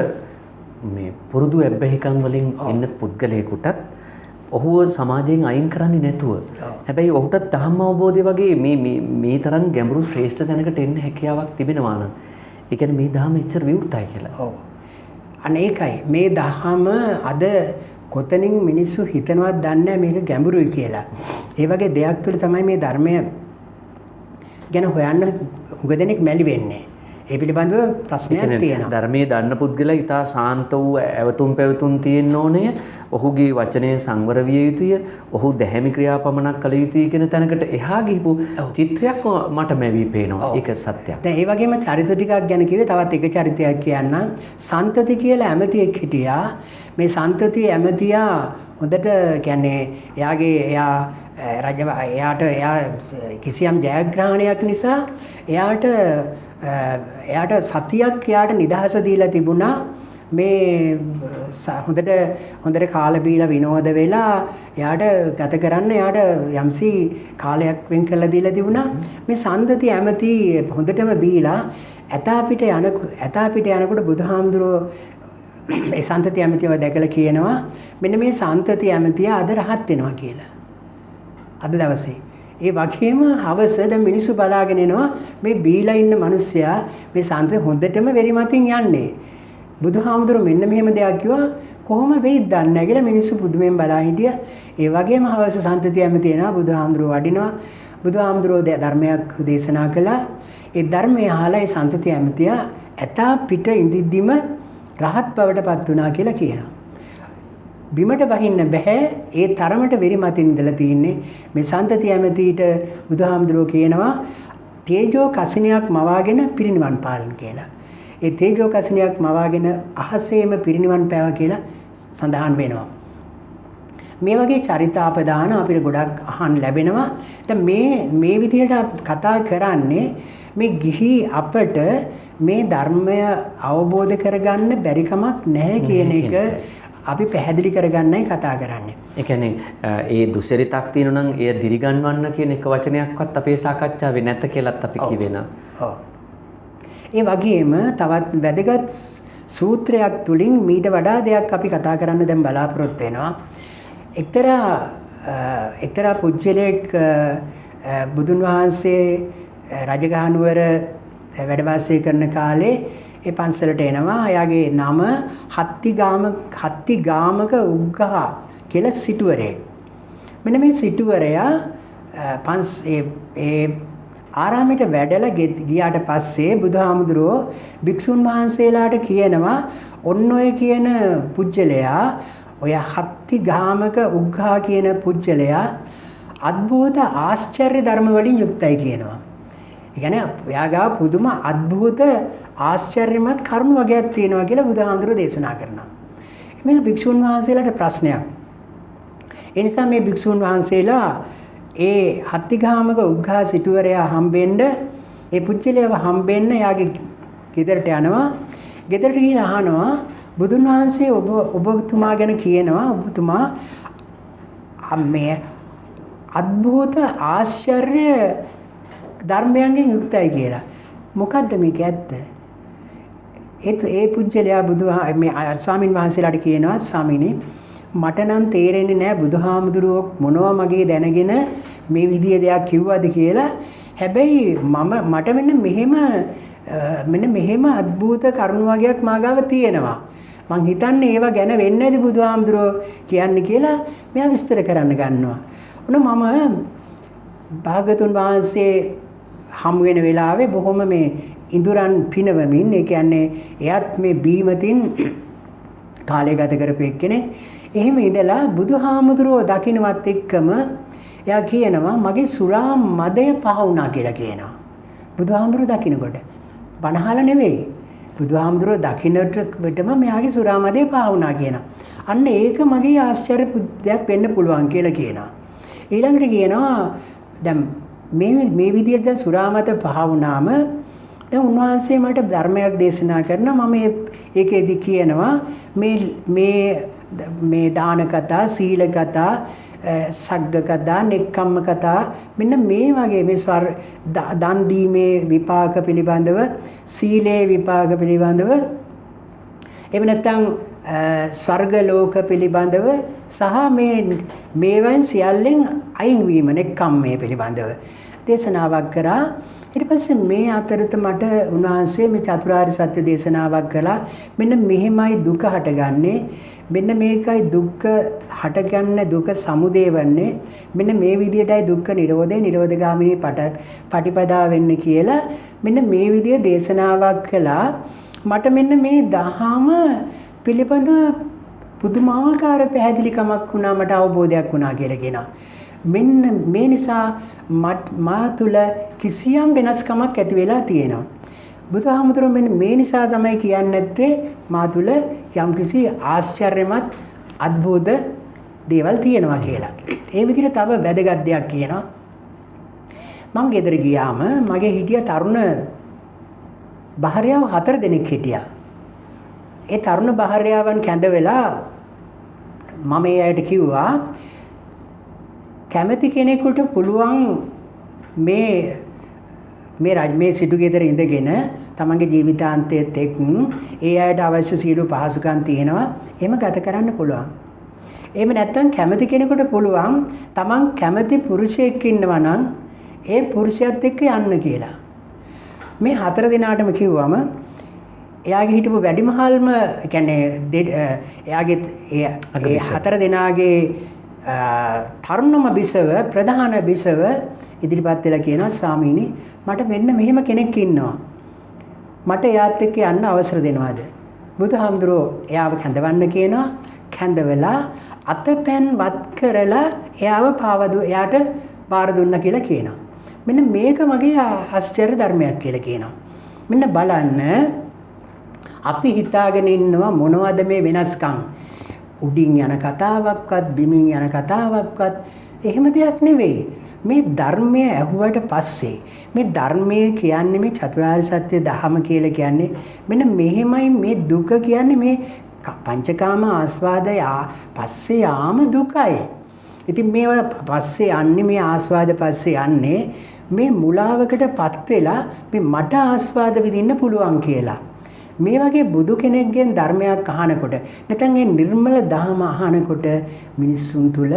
මේ පුරුදු ඇබ්බැහිකම් වලින් එන්න පුද්ගලයෙකුටත් ඔහුව සමාජයෙන් අයින් කරන්නේ නැතුව හැබැයි ඔහුට ධම්ම අවබෝධය වගේ මේ තරම් ගැඹුරු ශ්‍රේෂ්ඨ තැනකට එන්න හැකියාවක් තිබෙනවා නම් ඒ කියන්නේ මේ ධර්ම ඉච්ඡර විවෘතයි කියලා. ඔව්. අනේකයි මේ ධර්ම අද කොතනින් මිනිස්සු හිතනවත් දන්නේ මේක ගැඹුරුයි කියලා. ඒ වගේ දෙයක් තුළ තමයි මේ ධර්මය ගැන හොයන්න උගදෙනෙක් මැලි වෙන්නේ. ඒ පිළිබඳව ප්‍රශ්නයක් තියෙනවා. ධර්මයේ දන්න පුද්ගලයා ඊටා ශාන්ත වූ ඇවතුම් පැවතුම් තියෙන්න ඕනේ. ඔහුගේ වචනය සංවර විය යුතුය. ඔහු දැහැමි ක්‍රියාපමණක් කළ යුතුය කියන තැනකට එහා ගිහපු චිත්‍රයක් මට මැවි පේනවා. ඒක සත්‍යයක්. දැන් ඒ වගේම චරිත ටිකක් ගැන කිව්වේ තවත් එක චරිතයක් කියන්නම්. සන්තති කියලා ඇමතියෙක් හිටියා. මේ සන්තති ඇමතියා හොඳට කියන්නේ එයා කිසියම් ජයග්‍රහණයක් නිසා එයාට සතියක් එයාට නිදහස දීලා තිබුණා. මේ හොඳට කාලා බීලා විනෝද වෙලා එයාට ගත කරන්න එයාට යම්සි කාලයක් වෙන් කරලා දීලා තිබුණා. මේ සන්තති ඇමති හොඳටම බීලා ඇතා පිට යනකොට බුදුහාමුදුරුවෝ ඒ සන්තති ඇමතිව දැකලා කියනවා මෙන්න මේ සන්තති ඇමතිය අද රහත් වෙනවා කියලා. අද දවසේ. ඒ වගේම හවස දැන් මිනිස්සු බලාගෙන එනවා මේ බීලා ඉන්න මිනිස්සයා මේ සන්තති හොඳටම වෙරිමතින් යන්නේ. බුදුහාමුදුරුවෝ මෙන්න මෙහෙම දෙයක් කිව්වා කොහොම වෙයිද දන්නේ නැහැ කියලා මිනිස්සු පුදුමෙන් බලා හිටියා. ඒ වගේම හවස සන්තති ඇමති එනවා බුදුහාමුදුරුවෝ වඩිනවා. බුදුහාමුදුරුවෝ ධර්මයක් දේශනා කළා. ඒ ධර්මය අහලා ඒ සන්තති ඇමතියා ඇතා පිට ඉඳිද්දිම රහත් බවට පත් වුණා කියලා කියනවා. බිමට බහින්න බෑ ඒ තරමට වෙරිමතින් ඉඳලා තින්නේ මේ සන්තති ඇමතිට බුදුහාමුදුරුවෝ කියනවා තේජෝ කසිනියක් මවාගෙන පිරිනිවන් පාලන කියලා. ඒ තේජෝ කසිනියක් මවාගෙන අහසේම පිරිනිවන් පෑවා කියලා සඳහන් වෙනවා. මේ වගේ චරිතාපදාන අපිට ගොඩක් අහන්න ලැබෙනවා. දැන් මේ විදිහට කතා කරන්නේ මේ ගිහි අපට මේ ධර්මය අවබෝධ කරගන්න බැරි කමක් නැහැ කියන එක අපි පැහැදිලි කරගන්නයි කතා කරන්නේ. ඒ කියන්නේ ඒ දුසිරිතක් තියෙනවා නම් එය දිරිගන්වන්න කියන එක වචනයක්වත් අපේ සාකච්ඡාවේ නැත කියලාත් අපි කියවෙනවා. ඔව්. ඒ වගේම තවත් වැදගත් සූත්‍රයක් තුලින් මීට වඩා දෙයක් අපි කතා කරන්න දැන් බලාපොරොත්තු වෙනවා. එක්තරා පුජ්‍යලෙක් බුදුන් වහන්සේ රජගහනුවර වැඩ වාසය කරන කාලේ ඒ පන්සලට එනවා. එයාගේ නම හත්තිගාමක උග්ඝහ කියලා සිටුවරයෙක්. මෙන්න මේ සිටුවරයා ඒ ආරාමයට වැඩලා ගියාට පස්සේ බුදුහාමුදුරුවෝ භික්ෂුන් වහන්සේලාට කියනවා ඔන්න ඔය කියන පුජ්‍යලයා ඔය හත්තිගාමක උග්ඝහ කියන පුජ්‍යලයා අద్භූත ආශ්චර්ය ධර්ම වලින් යුක්තයි කියනවා. ඒ කියන්නේ එයාගා පුදුම අద్භූත ආශ්චර්යමත් කරුණු වගේක් තියෙනවා කියලා බුදුහාමුදුරුවෝ දේශනා කරනවා. මේ භික්ෂුන් වහන්සේලාට ප්‍රශ්නයක්. ඒ නිසා මේ භික්ෂුන් වහන්සේලා ඒ හත්තිගාමක උග්ඝහ සිටුවරයා හම්බෙන්න ඒ පුජ්‍යලයව හම්බෙන්න යාගේ ගෙදරට යනවා. ගෙදරට ගිහින් අහනවා බුදුන් වහන්සේ ඔබතුමා ගැන කියනවා ඔබතුමා මේ අద్භූත ආශ්චර්ය ධර්මයන්ගෙන් යුක්තයි කියලා. මොකද්ද මේක ඇත්ත? ඒ පුජ්‍යලයා මේ ස්වාමින් වහන්සේලාට කියනවා ස්වාමීනි මට නම් තේරෙන්නේ නැහැ බුදුහාමුදුරුවෝ මොනවා මගේ දැනගෙන මේ විදිය දෙයක් කිව්වද කියලා. හැබැයි මට මෙන්න මෙහෙම අద్භූත කරුණු වගේක් මාගාව තියෙනවා. මං හිතන්නේ ඒවා ගැන වෙන්නේ නැති බුදුහාමුදුරුවෝ කියන්නේ කියලා මෙයා විස්තර කරන්න ගන්නවා. මම භාගතුන් වහන්සේ හමු වෙන වෙලාවේ බොහොම මේ ඉඳුරන් පිනවමින් ඒ කියන්නේ එයත් මේ බීමතින් කාලය ගත කරපු එක්කෙනෙක්. එහෙම ඉඳලා බුදුහාමුදුරුවෝ දකින්නවත් එක්කම එයා කියනවා මගේ සුරා මදය පහ වුණා කියලා කියනවා. බුදුහාමුදුරුවෝ දකින්නකොට බණහල නෙවෙයි. බුදුහාමුදුරුවෝ දකින්නටම මෙයාගේ සුරා මදය පහ වුණා කියනවා. අන්න ඒක මගේ ආශ්චර්ය දෙයක් වෙන්න පුළුවන් කියලා කියනවා. ඊළඟට කියනවා දැන් මේ විදිහට දැන් සුරා මත පහ වුණාම දැන් උන්වහන්සේ මට ධර්මයක් දේශනා කරනවා. මම ඒකෙදි කියනවා මේ දාන කතා, සීල කතා, සග්ග කතා, නෙක්ඛම්ම කතා මෙන්න මේ වගේ මේ දන් දීමේ විපාක පිළිබඳව, සීලේ විපාක පිළිබඳව, එහෙම නැත්නම් ස්වර්ග ලෝක පිළිබඳව සහ මේවෙන් සියල්ලෙන් අයින් වීම නෙක්ඛම්මයේ පිළිබඳව දේශනාවක් කරා. ඊට පස්සේ මේ අතරත මට උන්වහන්සේ මේ චතුරාර්ය සත්‍ය දේශනාවක් කළා. මෙන්න මෙහෙමයි දුක හටගන්නේ. මෙන්න මේකයි දුක්ඛ හටගන්න දුක සමුදය වෙන්නේ. මෙන්න මේ විදිහටයි දුක්ඛ නිරෝධය නිරෝධගාමිනී පටිපදා වෙන්නේ කියලා මෙන්න මේ විදිහ දේශනාවක් කළා. මට මෙන්න මේ දහම පිළිබඳ පුදුමාකාර පැහැදිලිකමක් වුණා, මට අවබෝධයක් වුණා කියලා කියනවා. මෙන්න මේ නිසා මා තුළ කිසියම් වෙනස්කමක් ඇති වෙලා තියෙනවා. බුදුහාමුදුරුවෝ මෙන්න මේ නිසා තමයි කියන්නේ නැත්තේ මා තුළ යම්කිසි ආශ්චර්යමත් අద్భుත දේවල් තියෙනවා කියලා. ඒ විදිහට තව වැදගත් දෙයක් කියනවා. මං ගෙදර ගියාම මගේ හිටිය තරුණ භාර්යාව 4 දෙනෙක් හිටියා. ඒ තරුණ භාර්යාවන් කැඳ වෙලා මම ඒ අයට කිව්වා කැමති කෙනෙකුට පුළුවන් මේ සිටු ගෙදර ඉඳගෙන තමන්ගේ ජීවිතාන්තයේත් එක් ඒ අයට අවශ්‍ය සියලු පහසුකම් තියෙනවා එහෙම ගත කරන්න පුළුවන්. එහෙම නැත්නම් කැමති කෙනෙකුට පුළුවන් තමන් කැමති පුරුෂයෙක් ඉන්නවා නම් ඒ පුරුෂයාත් එක්ක යන්න කියලා. මේ 4 දිනාටම කිව්වම එයාගේ හිටපු වැඩිමහල්ම කියන්නේ එයාගේ ඒ 4 දිනාගේ තරුණම බිසව ප්‍රධාන බිසව ඉදිරිපත් වෙලා කියනවා ස්වාමීනි මට මෙන්න මෙහෙම කෙනෙක් ඉන්නවා. මට එයාත් එක්ක යන්න අවසර දෙනවද? බුදුහාමුදුරුවෝ එයාව කැඳවන්න කියනවා. කැඳවලා අතපැන් වත් කරලා එයාට බාර දුන්නා කියලා කියනවා. මෙන්න මේක මගේ ආශ්චර්ය ධර්මයක් කියලා කියනවා. මෙන්න බලන්න අපි හිතාගෙන ඉන්නවා මොනවද මේ වෙනස්කම්? උඩින් යන කතාවක්වත් බිමින් යන කතාවක්වත් එහෙම දෙයක් නෙවෙයි. මේ ධර්මය ඇහුවට පස්සේ මේ ධර්මය කියන්නේ මේ චතුරාර්ය සත්‍ය ධහම කියලා කියන්නේ මෙන්න මෙහෙමයි. මේ දුක කියන්නේ මේ පංචකාම ආස්වාදය පස්සේ යාම දුකයි. ඉතින් මේවා පස්සේ යන්නේ මේ ආස්වාද පස්සේ යන්නේ මේ මුලාවකටපත් වෙලා මේ මට ආස්වාද විඳින්න පුළුවන් කියලා. මේ වගේ බුදු කෙනෙක්ගෙන් ධර්මයක් අහනකොට නැත්නම් මේ නිර්මල ධහම අහනකොට මිනිසුන් තුළ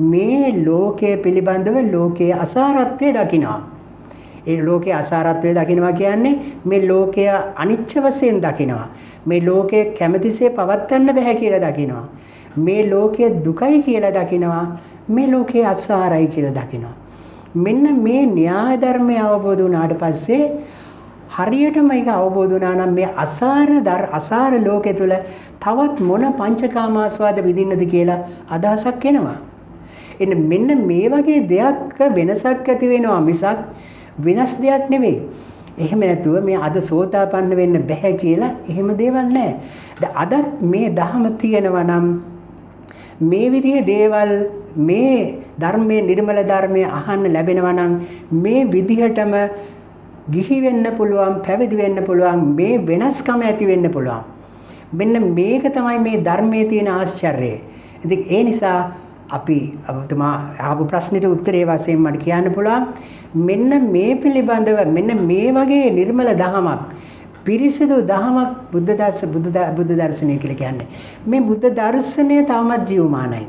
මේ ලෝකයේ පිළිබඳව ලෝකයේ අසාරත්වය දකිනවා. ඒ ලෝකයේ අසාරත්වය දකිනවා කියන්නේ මේ ලෝකය අනිත්‍ය වශයෙන් දකිනවා. මේ ලෝකයේ කැමැතිසේ පවත්වන්න බෑ කියලා දකිනවා. මේ ලෝකයේ දුකයි කියලා දකිනවා. මේ ලෝකයේ අසාරයි කියලා දකිනවා. මෙන්න මේ න්‍යාය ධර්මය අවබෝධ වුණාට පස්සේ හරියටම ඒක අවබෝධ වුණා නම් මේ අසාර ලෝකෙ තුල තවත් මොන පංචකාමාස්වාද විඳින්නද කියලා අදහසක් එනවා. මෙන්න මේ වගේ දෙයක් වෙනසක් ඇති වෙනවා මිසක් වෙනස් දෙයක් නෙවෙයි. එහෙම නැතුව මේ අද සෝතාපන්න වෙන්න බෑ කියලා එහෙම දේවල් නැහැ. අද මේ ධහම තියෙනවා නම් මේ විදිහේ දේවල් මේ ධර්මයේ නිර්මල ධර්මයේ අහන්න ලැබෙනවා නම් මේ විදිහටම ගිහි වෙන්න පුළුවන්, පැවිදි වෙන්න පුළුවන්, මේ වෙනස්කම ඇති වෙන්න පුළුවන්. මෙන්න මේක තමයි මේ ධර්මයේ තියෙන ආශ්චර්යය. ඉතින් ඒ නිසා අපි ඔබතුමා අහපු ප්‍රශ්නෙට උත්තරේ වශයෙන් මට කියන්න පුළුවන් මෙන්න මේ පිළිබඳව මෙන්න මේ වගේ නිර්මල දහමක් පිරිසිදු දහමක් බුද්ධ දර්ශනය කියලා කියන්නේ. මේ බුද්ධ දර්ශනය තවමත් ජීවමානයි.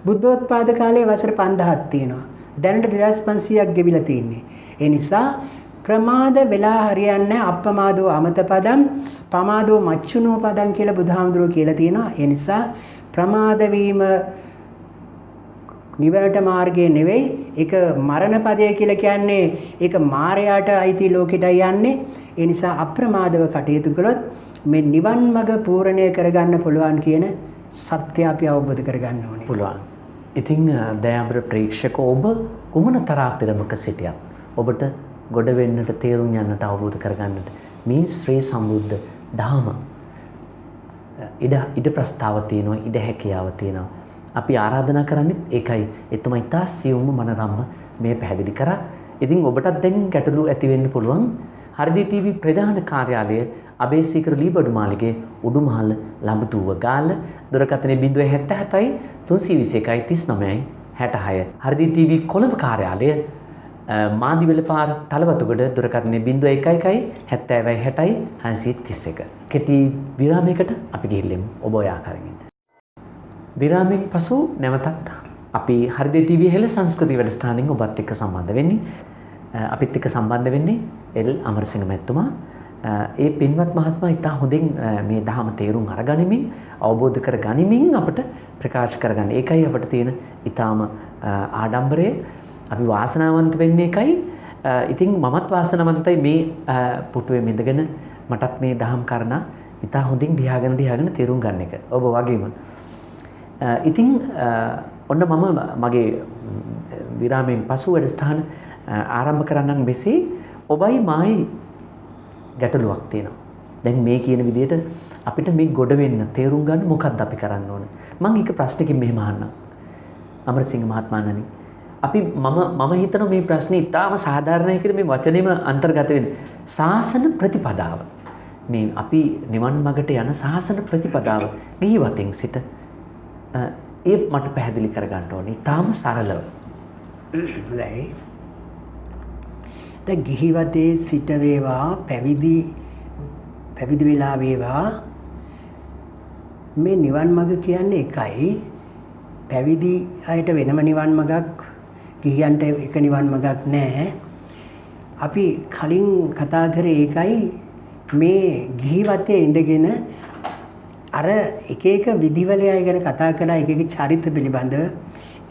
බුද්ධෝත්පාද කාලයේ වසර 5000ක් තියෙනවා. දැනට 2500ක් ගෙවිලා තියෙන්නේ. ඒ නිසා ප්‍රමාද වෙලා හරියන්නේ අප්‍රමාදෝ අමත පදම් පමාදෝ මච්චුනෝ පදම් කියලා බුදුහාමුදුරුවෝ කියලා තියෙනවා. ඒ නිසා ප්‍රමාද වීම නිවරට මාර්ගය නෙවෙයි. ඒක මරණ පදය කියලා කියන්නේ ඒක මායයට අයිති ලෝකෙට යන්නේ. ඒ නිසා අප්‍රමාදව කටයුතු කළොත් මේ නිවන් මඟ පූර්ණය කරගන්න පුළුවන් කියන සත්‍ය අපි අවබෝධ කරගන්න ඕනේ. පුළුවන්. ඉතින් දයාබර ප්‍රේක්ෂක ඔබ කුමන තරම් පෙරමක සිටියත් ඔබට ගොඩ වෙන්නට තේරුම් යන්නට අවබෝධ කරගන්නට මේ ශ්‍රී සම්බුද්ධ ධහම ඉඩ ප්‍රස්තාව තියෙනවා, ඉඩ හැකියාව තියෙනවා. අපි ආරාධනා කරන්නේ ඒකයි. එතුමා ඉතා සියුම්ම මනරම්ම මේ පැහැදිලි කරා. ඉතින් ඔබටත් දැන් ගැටලු ඇති වෙන්න පුළුවන්. හර්දි ටීවී ප්‍රධාන කාර්යාලය අබේසීකර ලීබඩු මාලිගයේ උඩුමහල ලඹතුව ගාල්ල දුරකථනයේ 077 321 39 66. හර්දි ටීවී කොළඹ කාර්යාලය මාදිවල පාර තලවතුගොඩ දුරකථනයේ 011 70 60 531. කෙටි විරාමයකට අපි ගිහිල්ලෙමු ඔබ ඔය ආකාරයෙන්. විරාමයෙන් පසු නැවතත් අපි හර්දි ටීවී හෙළ සංස්කෘතික වැඩසටහනින් ඔබත් එක්ක සම්බන්ධ වෙන්නේ. අපිත් එක්ක සම්බන්ධ වෙන්නේ එල් අමරසිංහ මැතිතුමා. ඒ පින්වත් මහත්මයා ඉතා හොඳින් මේ ධහම තේරුම් අරගනිමින් අවබෝධ කරගනිමින් අපට ප්‍රකාශ කරගන්න. ඒකයි අපට තියෙන ඊටාම ආඩම්බරය. අපි වාසනාවන්ත වෙන්නේ ඒකයි. ඉතින් මමත් වාසනාවන්තයි මේ පුටුවේ මිදගෙන මටත් මේ ධහම් කරනා ඉතා හොඳින් දිහාගෙන තේරුම් ගන්න එක. ඔබ වගේම. ඉතින් ඔන්න මම මගේ විරාමයෙන් පසු වැඩසටහන ආරම්භ කරන්නම් මෙසේ. ඔබයි මායි ගැටලුවක් තියෙනවා. දැන් මේ කියන විදිහට අපිට මේ ගොඩ වෙන්න තේරුම් ගන්න මොකක්ද අපි කරන්න ඕන? මම එක ප්‍රශ්නකින් මෙහෙම අහන්නම්. අමරසිංහ මහත්මයාණනි, අපි මම හිතනවා මේ ප්‍රශ්නේ ඉතාම සාධාරණයි කියලා මේ වචනේම අන්තර්ගත වෙන සාසන ප්‍රතිපදාව. මේ අපි නිවන් මාර්ගට යන සාසන ප්‍රතිපදාව ගිහිවතෙන් සිට ඒ මට පැහැදිලි කරගන්න ඕනේ. ඉතාම සරලව. හොඳයි. දැන් ගිහිවතේ සිට වේවා පැවිදි වෙලා වේවා මේ නිවන් මඟ කියන්නේ එකයි. පැවිදි අයට වෙනම නිවන් මඟක්, ගිහියන්ට එක නිවන් මඟක් නැහැ. අපි කලින් කතා කරේ ඒකයි. මේ ගිහිවතේ ඉඳගෙන අර එක එක විදිවල අය ගැන කතා කරලා එක එක චරිත පිළිබඳව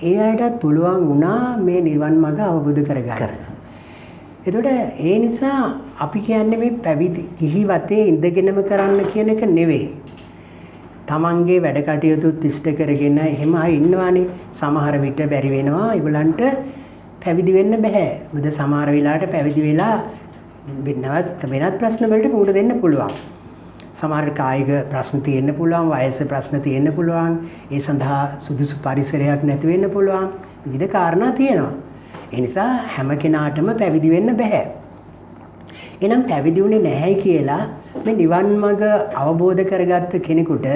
ඒ අයටත් පුළුවන් වුණා මේ නිවන් මඟ අවබෝධ කරගන්න. එතකොට ඒ නිසා අපි කියන්නේ මේ පැවිදි ගිහිවතේ ඉඳගෙනම කරන්න කියන එක නෙවෙයි. තමන්ගේ වැඩ කටයුතු ඉෂ්ට කරගෙන එහෙම අය ඉන්නවානේ. සමහර විට බැරි වෙනවා ඒගොල්ලන්ට පැවිදි වෙන්න බෑ. මොකද සමහර වෙලාවට පැවිදි වෙලා වෙනත් ප්‍රශ්න වලට මුහුණ දෙන්න පුළුවන්. සමහර කායික ප්‍රශ්න තියෙන්න පුළුවන්, වයස ප්‍රශ්න තියෙන්න පුළුවන්, ඒ සඳහා සුදුසු පරිසරයක් නැති වෙන්න පුළුවන්. විවිධ කාරණා තියෙනවා. ඒ නිසා හැම කෙනාටම පැවිදි වෙන්න බෑ. එහෙනම් පැවිදි වුණේ නැහැ කියලා මේ නිවන් මඟ අවබෝධ කරගත්ත කෙනෙකුට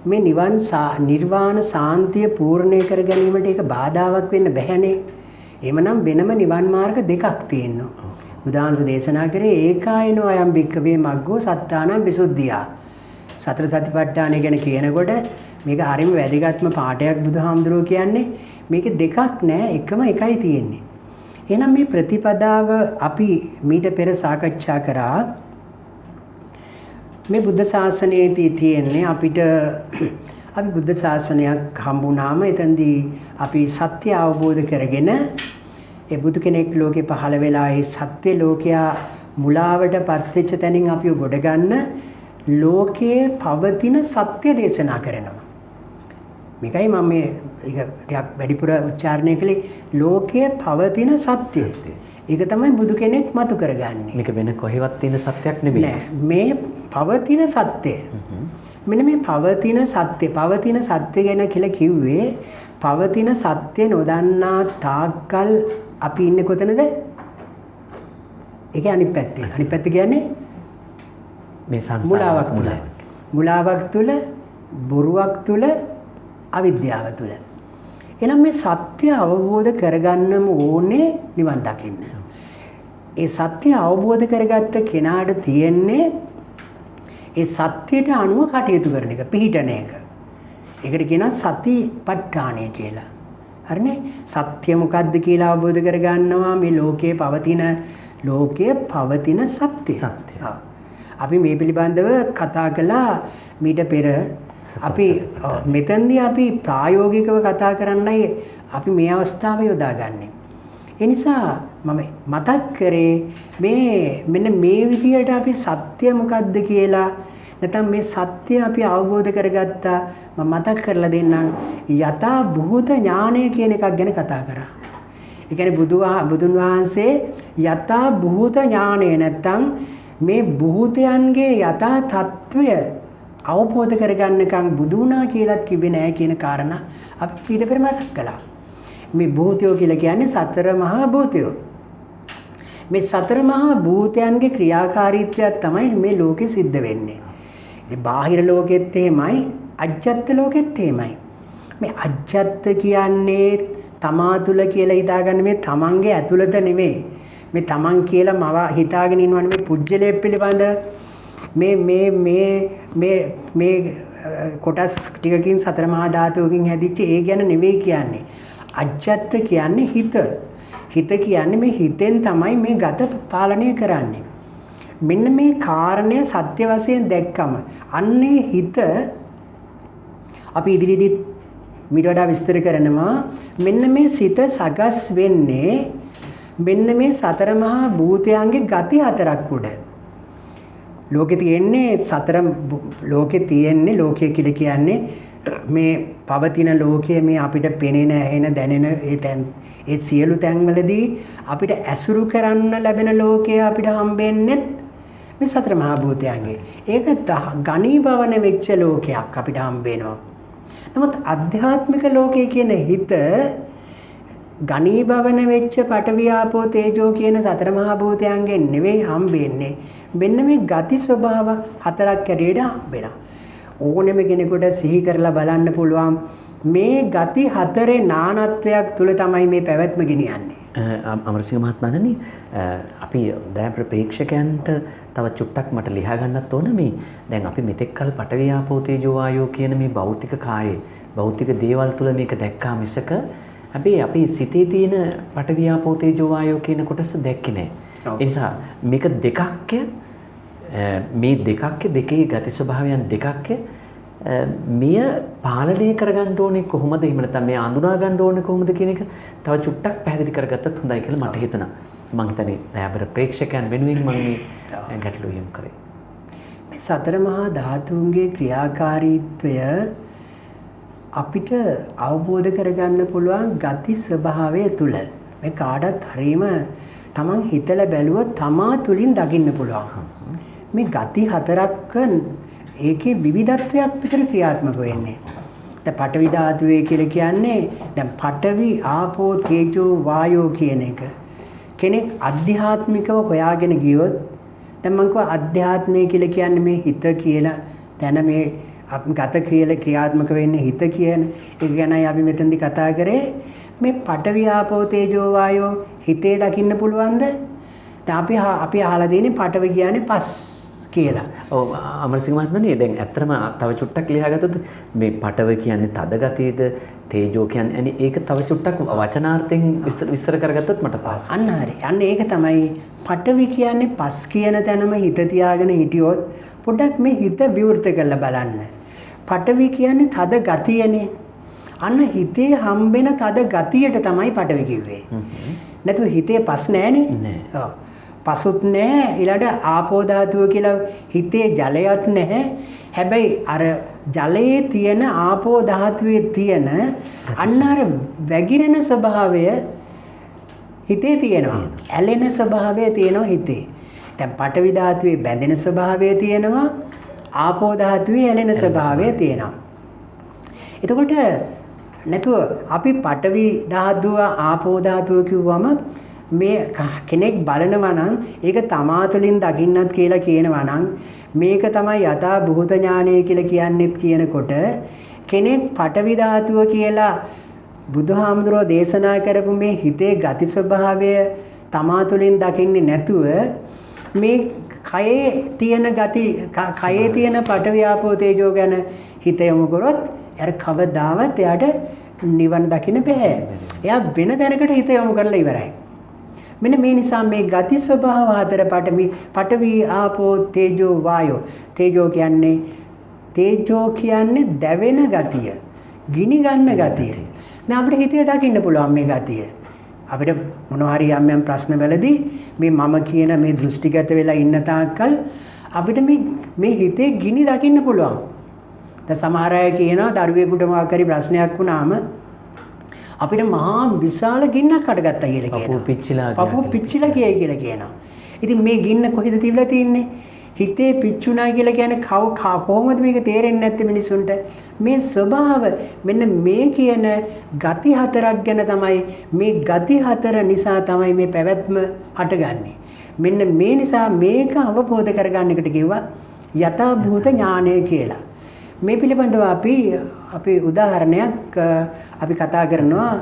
මේ නිර්වාණ සාන්තිය පූර්ණේ කර ගැනීමට ඒක බාධාවක් වෙන්න බෑනේ. එහෙමනම් වෙනම නිවන් මාර්ග දෙකක් තියෙනවා. බුදුහාමුදුරේ දේශනා කරේ ඒකායනෝ අයම් භික්ඛවේ මග්ගෝ සත්තානං විසුද්ධියා. සතර සතිපට්ඨානය ගැන කියනකොට මේක හරිම වැදගත්ම පාඩයක් බුදුහාමුදුරෝ කියන්නේ. මේක දෙකක් නෑ, එකම එකයි තියෙන්නේ. එහෙනම් මේ ප්‍රතිපදාව අපි මීට පෙර සාකච්ඡා කරා. මේ බුද්ධ ශාසනයේදී තියෙන්නේ අපි බුද්ධ ශාසනයක් හම්බුනාම එතෙන්දී අපි සත්‍ය අවබෝධ කරගෙන ඒ බුදු කෙනෙක් ලෝකේ පහළ වෙලා ඒ සත්‍ය ලෝකයා මුලාවට පත්වෙච්ච තැනින් අපි ගොඩ ගන්න ලෝකයේ පවතින සත්‍ය දේශනා කරනවා. මේකයි මම මේ ටිකක් වැඩිපුර උච්චාරණය කළේ. ලෝකයේ පවතින සත්‍ය. ඒක තමයි බුදු කෙනෙක් මතු කරගන්නේ. මේක වෙන කොහෙවත් තියෙන සත්‍යක් නෙමෙයි. මේ පවතින සත්‍ය. මෙන්න මේ පවතින සත්‍ය ගැන කියලා කිව්වේ පවතින සත්‍ය නොදන්නා තාක්කල් අපි ඉන්නේ කොතනද? ඒක අනිත් පැත්තේ. අනිත් පැත්ත කියන්නේ මේ මුලාවක් තුල, බොරුවක් තුල, අවිද්‍යාව තුල. එහෙනම් මේ සත්‍ය අවබෝධ කරගන්නම ඕනේ නිවන් දකින්න. ඒ සත්‍ය අවබෝධ කරගත්ත කෙනාට තියෙන්නේ ඒ සත්‍යයට අනුව කටයුතු කරන එක, පිළිටන එක. ඒකට කියනවා සතිපට්ඨානය කියලා. හරිනේ? සත්‍ය මොකද්ද කියලා අවබෝධ කරගන්නවා මේ ලෝකයේ පවතින සත්‍ය. අපි මේ පිළිබඳව කතා කළා මීට පෙර. අපි මෙතනදී අපි ප්‍රායෝගිකව කතා කරන්නයි අපි මේ අවස්ථාව යොදාගන්නේ. ඒ නිසා මම මතක් කරේ මෙන්න මේ විදියට අපි සත්‍ය මොකක්ද කියලා නැත්නම් මේ සත්‍ය අපි අවබෝධ කරගත්තා. මම මතක් කරලා දෙන්නම් යථා භූත ඥානය කියන එකක් ගැන කතා කරා. ඒ කියන්නේ බුදුන් වහන්සේ යථා භූත ඥානය නැත්නම් මේ භූතයන්ගේ යථා තත්වය අවබෝධ කරගන්නකම් බුදු වුණා කියලාත් කිව්වේ නෑ කියන කාරණා අපි ඊට පෙර මතක් කළා. මේ භූතයෝ කියලා කියන්නේ සතර මහා භූතයෝ. මේ සතර මහා භූතයන්ගේ ක්‍රියාකාරීත්වයක් තමයි මේ ලෝකෙ සිද්ධ වෙන්නේ. මේ බාහිර ලෝකෙත් එහෙමයි, අජ්ජත් ලෝකෙත් එහෙමයි. මේ අජ්ජත් කියන්නේ තමා තුල කියලා හිතාගන්න මේ තමන්ගේ ඇතුළත නෙමෙයි. මේ තමන් කියලා මව හිතාගෙන ඉන්නවනේ මේ පුජ්‍යලයේ පිළිබඳ මේ කොටස් ටිකකින් සතර මහා ධාතුවකින් හැදිච්ච ඒ ගැන නෙවෙයි කියන්නේ. අජ්ජත් කියන්නේ හිත. හිත කියන්නේ මේ හිතෙන් තමයි මේ ගත පාලනය කරන්නේ. මෙන්න මේ කාරණය සත්‍ය වශයෙන් දැක්කම අන්නේ හිත අපි ඉදිරියේදී මීට වඩා විස්තර කරනවා. මෙන්න මේ සිත සකස් වෙන්නේ මෙන්න මේ සතර මහා භූතයන්ගේ ගති හතරක් උඩ. ලෝකේ තියෙන්නේ ලෝකේ කියලා කියන්නේ මේ පවතින ලෝකයේ මේ අපිට පෙනෙන ඇහෙන දැනෙන ඒ සියලු තැන්වලදී අපිට ඇසුරු කරන්න ලැබෙන ලෝකය අපිට හම්බෙන්නේ මේ සතර මහා භූතයන්ගේ. ඒක ඝනීභවන වෙච්ච ලෝකයක් අපිට හම්බ වෙනවා. නමුත් අධ්‍යාත්මික ලෝකයේ කියන හිත ඝනීභවන වෙච්ච පඨවි ආපෝ තේජෝ කියන සතර මහා භූතයන්ගෙන් නෙවෙයි හම්බෙන්නේ. මෙන්න මේ ගති ස්වභාව හතරක් ඇරෙඩ හම්බෙනවා. ඕනෙම කෙනෙකුට සිහි කරලා බලන්න පුළුවන් මේ ගති හතරේ නානත්වයක් තුල තමයි මේ පැවැත්ම ගෙනියන්නේ. අමරසිංහ මහත්මයාණනි අපි දැන් ප්‍රේක්ෂකයන්ට තව චුට්ටක් මට ලියා ගන්නත් ඕන මේ දැන් අපි මෙතෙක් කල පඨවි ආපෝ තේජෝ වායෝ කියන මේ භෞතික කායේ භෞතික දේවල් තුල මේක දැක්කා මිසක අපි සිතේ තියෙන පඨවි ආපෝ තේජෝ වායෝ කියන කොටස දැක්කේ නැහැ. ඒ නිසා මේක දෙකක්ය මේ දෙකේ ගති ස්වභාවයන් දෙකක්ය මෙය පාලනය කරගන්න ඕනේ කොහොමද? එහෙම නැත්නම් මේ අඳුනා ගන්න ඕනේ කොහොමද කියන එක තව චුට්ටක් පැහැදිලි කරගත්තත් හොඳයි කියලා මට හිතුණා. මම හිතන්නේ අපේ ප්‍රේක්ෂකයන් වෙනුවෙන් මම මේ ගැටලුව යොමු කරේ. මේ සතර මහා ධාතුන්ගේ ක්‍රියාකාරීත්වය අපිට අවබෝධ කරගන්න පුළුවන් ගති ස්වභාවය තුල මේ කාටත් හරීම තමන් හිතලා බැලුවොත් තමා තුලින් දකින්න පුළුවන්. මේ ගති හතරක් ඒකේ විවිධත්වයක් විතර ක්‍රියාත්මක වෙන්නේ. දැන් පඨවි ධාතුවේ කියලා කියන්නේ දැන් පඨවි ආපෝ තේජෝ වායෝ කියන එක කෙනෙක් අධ්‍යාත්මිකව හොයාගෙන ගියොත් දැන් මම කිව්වා අධ්‍යාත්මය කියලා කියන්නේ මේ හිත කියලා තැන මේ ගත කියලා ක්‍රියාත්මක වෙන්නේ හිත කියන එක ගැනයි අපි මෙතනදී කතා කරේ. මේ පඨවි ආපෝ තේජෝ වායෝ හිතේ දකින්න පුළුවන්ද? දැන් අපි අහලා තියෙන්නේ පඨවි කියන්නේ පස් කියලා. ඔව් අමරසිංහ මහත්මයාණනි දැන් ඇත්තටම තව චුට්ටක් ලියාගත්තොත් මේ පඨවි කියන්නේ තද ගතියද තේජෝ කියන්නේ ඒක තව චුට්ටක් වචනාර්ථයෙන් විස්තර කරගත්තොත් මට පාස්. අන්න හරි. අන්න ඒක තමයි පඨවි කියන්නේ පස් කියන තැනම හිත තියාගෙන හිටියොත් පොඩ්ඩක් මේ හිත විවෘත කරලා බලන්න. පඨවි කියන්නේ තද ගතියනේ. අන්න හිතේ හම්බෙන තද ගතියට තමයි පඨවි කිව්වේ. නැතු හිතේ පස් නෑනේ. නෑ. ඔව්. පසුත් නෑ ඊළඟ ආපෝ ධාතුව කියලා හිතේ ජලයක් නැහැ. හැබැයි අර ජලයේ තියෙන ආපෝ ධාතුවේ තියෙන අන්න අර වැగిරෙන ස්වභාවය හිතේ තියෙනවා. ඇලෙන ස්වභාවය තියෙනවා හිතේ. දැන් පඨවි ධාතුවේ බැඳෙන ස්වභාවය තියෙනවා. ආපෝ ධාතුවේ ඇලෙන ස්වභාවය තියෙනවා. එතකොට නැතුව අපි පඨවි ධාතුව ආපෝ ධාතුව කිව්වම මේ කෙනෙක් බලනවා නම් ඒක තමා තුළින් දකින්නත් කියලා කියනවා නම් මේක තමයි යථා භූත ඥානය කියලා කියන්නේත් කියනකොට කෙනෙක් පඨවි ධාතුව කියලා බුදුහාමුදුරෝ දේශනා කරපු මේ හිතේ ගති ස්වභාවය තමා තුළින් දකින්නේ නැතුව මේ කයේ තියෙන ගති කයේ තියෙන පඨවි ආපෝ තේජෝ ගැන හිත යොමු කරොත් අර කවදාවත් එයාට නිවන් දකින්න බෑ. එයා වෙන දැනකට හිත යොමු කරලා ඉවරයි. මෙන්න මේ නිසා මේ ගති ස්වභාව හතර පඨවි ආපෝ තේජෝ වායෝ තේජෝ කියන්නේ දැවෙන ගතිය ගිනි ගන්න ගතිය. දැන් අපිට හිතේ දකින්න පුළුවන් මේ ගතිය. අපිට මොනවා හරි යම් ප්‍රශ්න වලදී මේ මම කියන මේ දෘෂ්ටිගත වෙලා ඉන්න තාක්කල් අපිට මේ හිතේ ගිනි දකින්න පුළුවන්. දැන් සමහර අය කියනවා දරුවෙකුට මොකක් හරි ප්‍රශ්නයක් වුණාම අපිට මහා විශාල ගින්නක් අඩගත්තා කියලා කියනවා. පපුව පිච්චිලා කියයි කියලා කියනවා. ඉතින් මේ ගින්න කොහෙද තිබිලා තින්නේ? හිතේ පිච්චුණා කියලා කියන්නේ කොහොමද මේක තේරෙන්නේ නැත්තේ මිනිසුන්ට? මේ ස්වභාව මෙන්න මේ කියන ගති හතරක් ගැන තමයි මේ ගති හතර නිසා තමයි මේ පැවැත්ම හටගන්නේ. මෙන්න මේ නිසා මේක අවබෝධ කරගන්න එකට කිව්වා යථා භූත ඥානය කියලා. මේ පිළිබඳව අපි උදාහරණයක් අපි කතා කරනවා.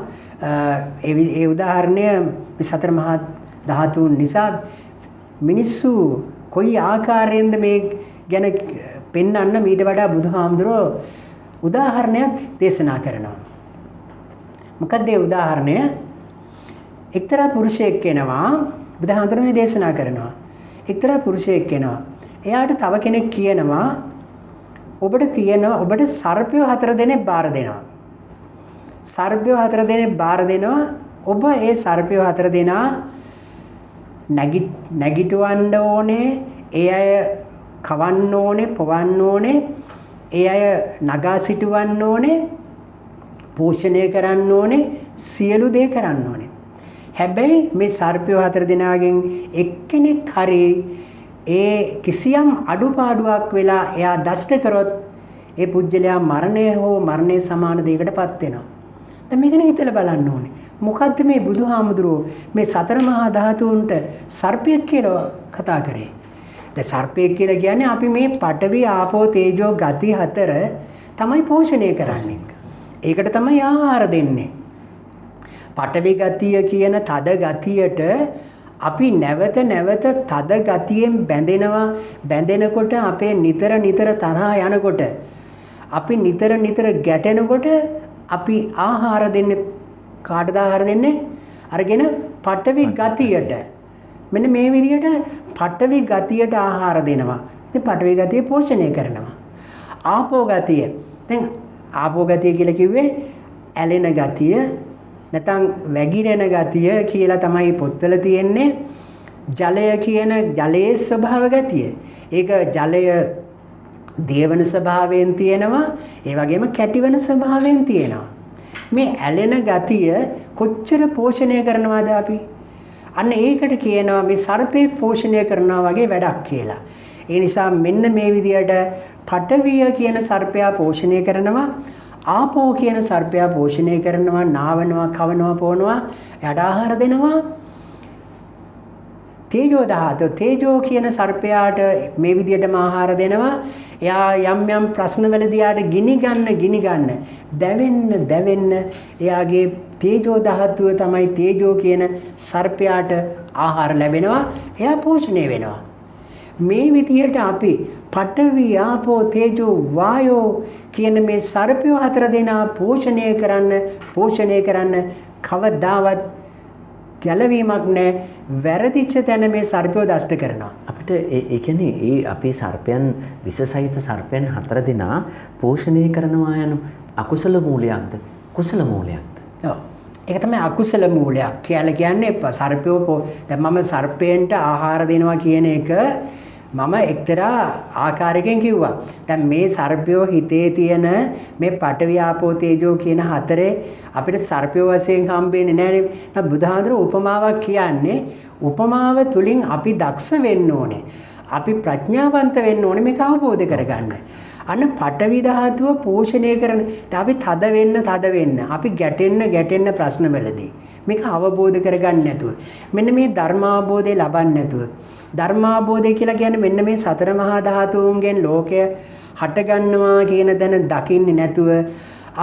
ඒ උදාහරණය සතර මහා ධාතුන් නිසා මිනිස්සු කොයි ආකාරයෙන්ද මේ ගැන පෙන්වන්න ඊට වඩා බුදුහාමුදුරුවෝ උදාහරණයක් දේශනා කරනවා. මොකක්ද ඒ උදාහරණය? එක්තරා පුරුෂයෙක් කෙනවා බුදුහාමුදුරුවෝ දේශනා කරනවා. එක්තරා පුරුෂයෙක් කෙනවා. එයාට තව කෙනෙක් කියනවා ඔබට සර්පයෝ 4 දෙනෙක් බාර දෙනවා. සර්පයෝ 4 දෙනෙක් බාර දෙනවා. ඔබ ඒ සර්පයෝ 4 දෙනා නැගිටවන්න ඕනේ, ඒ අය කවන්න ඕනේ, පොවන්න ඕනේ, ඒ අය නගා සිටවන්න ඕනේ, පෝෂණය කරන්න ඕනේ, සියලු දේ කරන්න ඕනේ. හැබැයි මේ සර්පයෝ 4 දෙනාගෙන් එක්කෙනෙක් හරි ඒ කිසියම් අඩුපාඩුවක් වෙලා එයා දෂ්ට කරොත් ඒ පුජ්‍යලයා මරණය හෝ මරණය සමාන දෙයකටපත් වෙනවා. දැන් මේක නේ හිතලා බලන්න ඕනේ. මොකද්ද මේ බුදුහාමුදුරුවෝ මේ සතර මහා ධාතුන්ට සර්පයෙක් කියලා කතා කරේ? දැන් සර්පයෙක් කියලා කියන්නේ අපි මේ පඨවි ආපෝ තේජෝ ගති හතර තමයි පෝෂණය කරන්නේ. ඒකට තමයි ආහාර දෙන්නේ. පඨවි ගතිය කියන තද ගතියට අපි නැවත තද ගතියෙන් බැඳෙනකොට අපේ නිතර තරහ යනකොට අපි නිතර ගැටෙනකොට අපි ආහාර දෙන්නේ කාටද ආහාර දෙන්නේ? අරගෙන පඨවි ගතියට. මෙන්න මේ විදිහට පඨවි ගතියට ආහාර දෙනවා. ඉතින් පඨවි ගතිය පෝෂණය කරනවා. ආපෝ ගතිය. දැන් ආපෝ ගතිය කියලා කිව්වේ ඇලෙන ගතිය නැත්නම් වැగిරෙන ගතිය කියලා තමයි පොත්වල තියෙන්නේ. ජලය කියන ජලයේ ස්වභාව ගතිය. ඒක ජලය දේවන ස්වභාවයෙන් තියෙනවා. ඒ වගේම කැටිවන ස්වභාවයෙන් තියෙනවා. මේ ඇලෙන ගතිය කොච්චර පෝෂණය කරනවද අපි? අන්න ඒකට කියනවා මේ සර්පේ පෝෂණය කරනවා වගේ වැඩක් කියලා. ඒ නිසා මෙන්න මේ විදිහට පඨවිය කියන සර්පයා පෝෂණය කරනවා, ආපෝ කියන සර්පයා පෝෂණය කරනවා, නාවනවා, කවනවා, පොනවා, එයාට ආහාර දෙනවා. තේජෝ ධාතු තේජෝ කියන සර්පයාට මේ විදිහටම ආහාර දෙනවා. එයා යම් ප්‍රශ්නවලදී යාට ගිනි ගන්න දැවෙන්න එයාගේ තේජෝ ධාතුව තමයි තේජෝ කියන සර්පයාට ආහාර ලැබෙනවා. එයා පෝෂණය වෙනවා. මේ විදිහට අපි පඨවි ආපෝ තේජෝ වායෝ කියන මේ සර්පයෝ 4 දෙනා පෝෂණය කරන්න කවදාවත් ගැලවීමක් නැහැ. වැරදිච්ච තැන මේ සර්පයෝ දෂ්ට කරනවා. අපිට ඒ කියන්නේ ඒ අපේ සර්පයන් විශේෂයිත සර්පයන් 4 දෙනා පෝෂණය කරනවා යන අකුසල මූලයක්ද කුසල මූලයක්ද? ඔව්. ඒක තමයි අකුසල මූලයක් කියලා කියන්නේ. සර්පයෝ දැන් මම සර්පයන්ට ආහාර දෙනවා කියන එක මම එක්තරා ආකාරයකින් කිව්වා. දැන් මේ සර්පයෝ හිතේ තියෙන මේ පඨවි ආපෝ තේජෝ කියන හතරේ අපිට සර්පයෝ වශයෙන් හම්බෙන්නේ නැහැ නේ. බුදුහාඳුර උපමාවක් කියන්නේ උපමාව තුලින් අපි දක්ෂ වෙන්න ඕනේ. අපි ප්‍රඥාවන්ත වෙන්න ඕනේ මේක අවබෝධ කරගන්න. අන්න පඨවි ධාතුව පෝෂණය කරන අපි තද වෙන්න අපි ගැටෙන්න ප්‍රශ්නවලදී මේක අවබෝධ කරගන්න නැතුව මෙන්න මේ ධර්මාබෝධය ලබන්නේ නැතුව ධර්මාබෝධය කියලා කියන්නේ මෙන්න මේ සතර මහා ධාතුන්ගෙන් ලෝකය හට ගන්නවා කියන දැන දකින්නේ නැතුව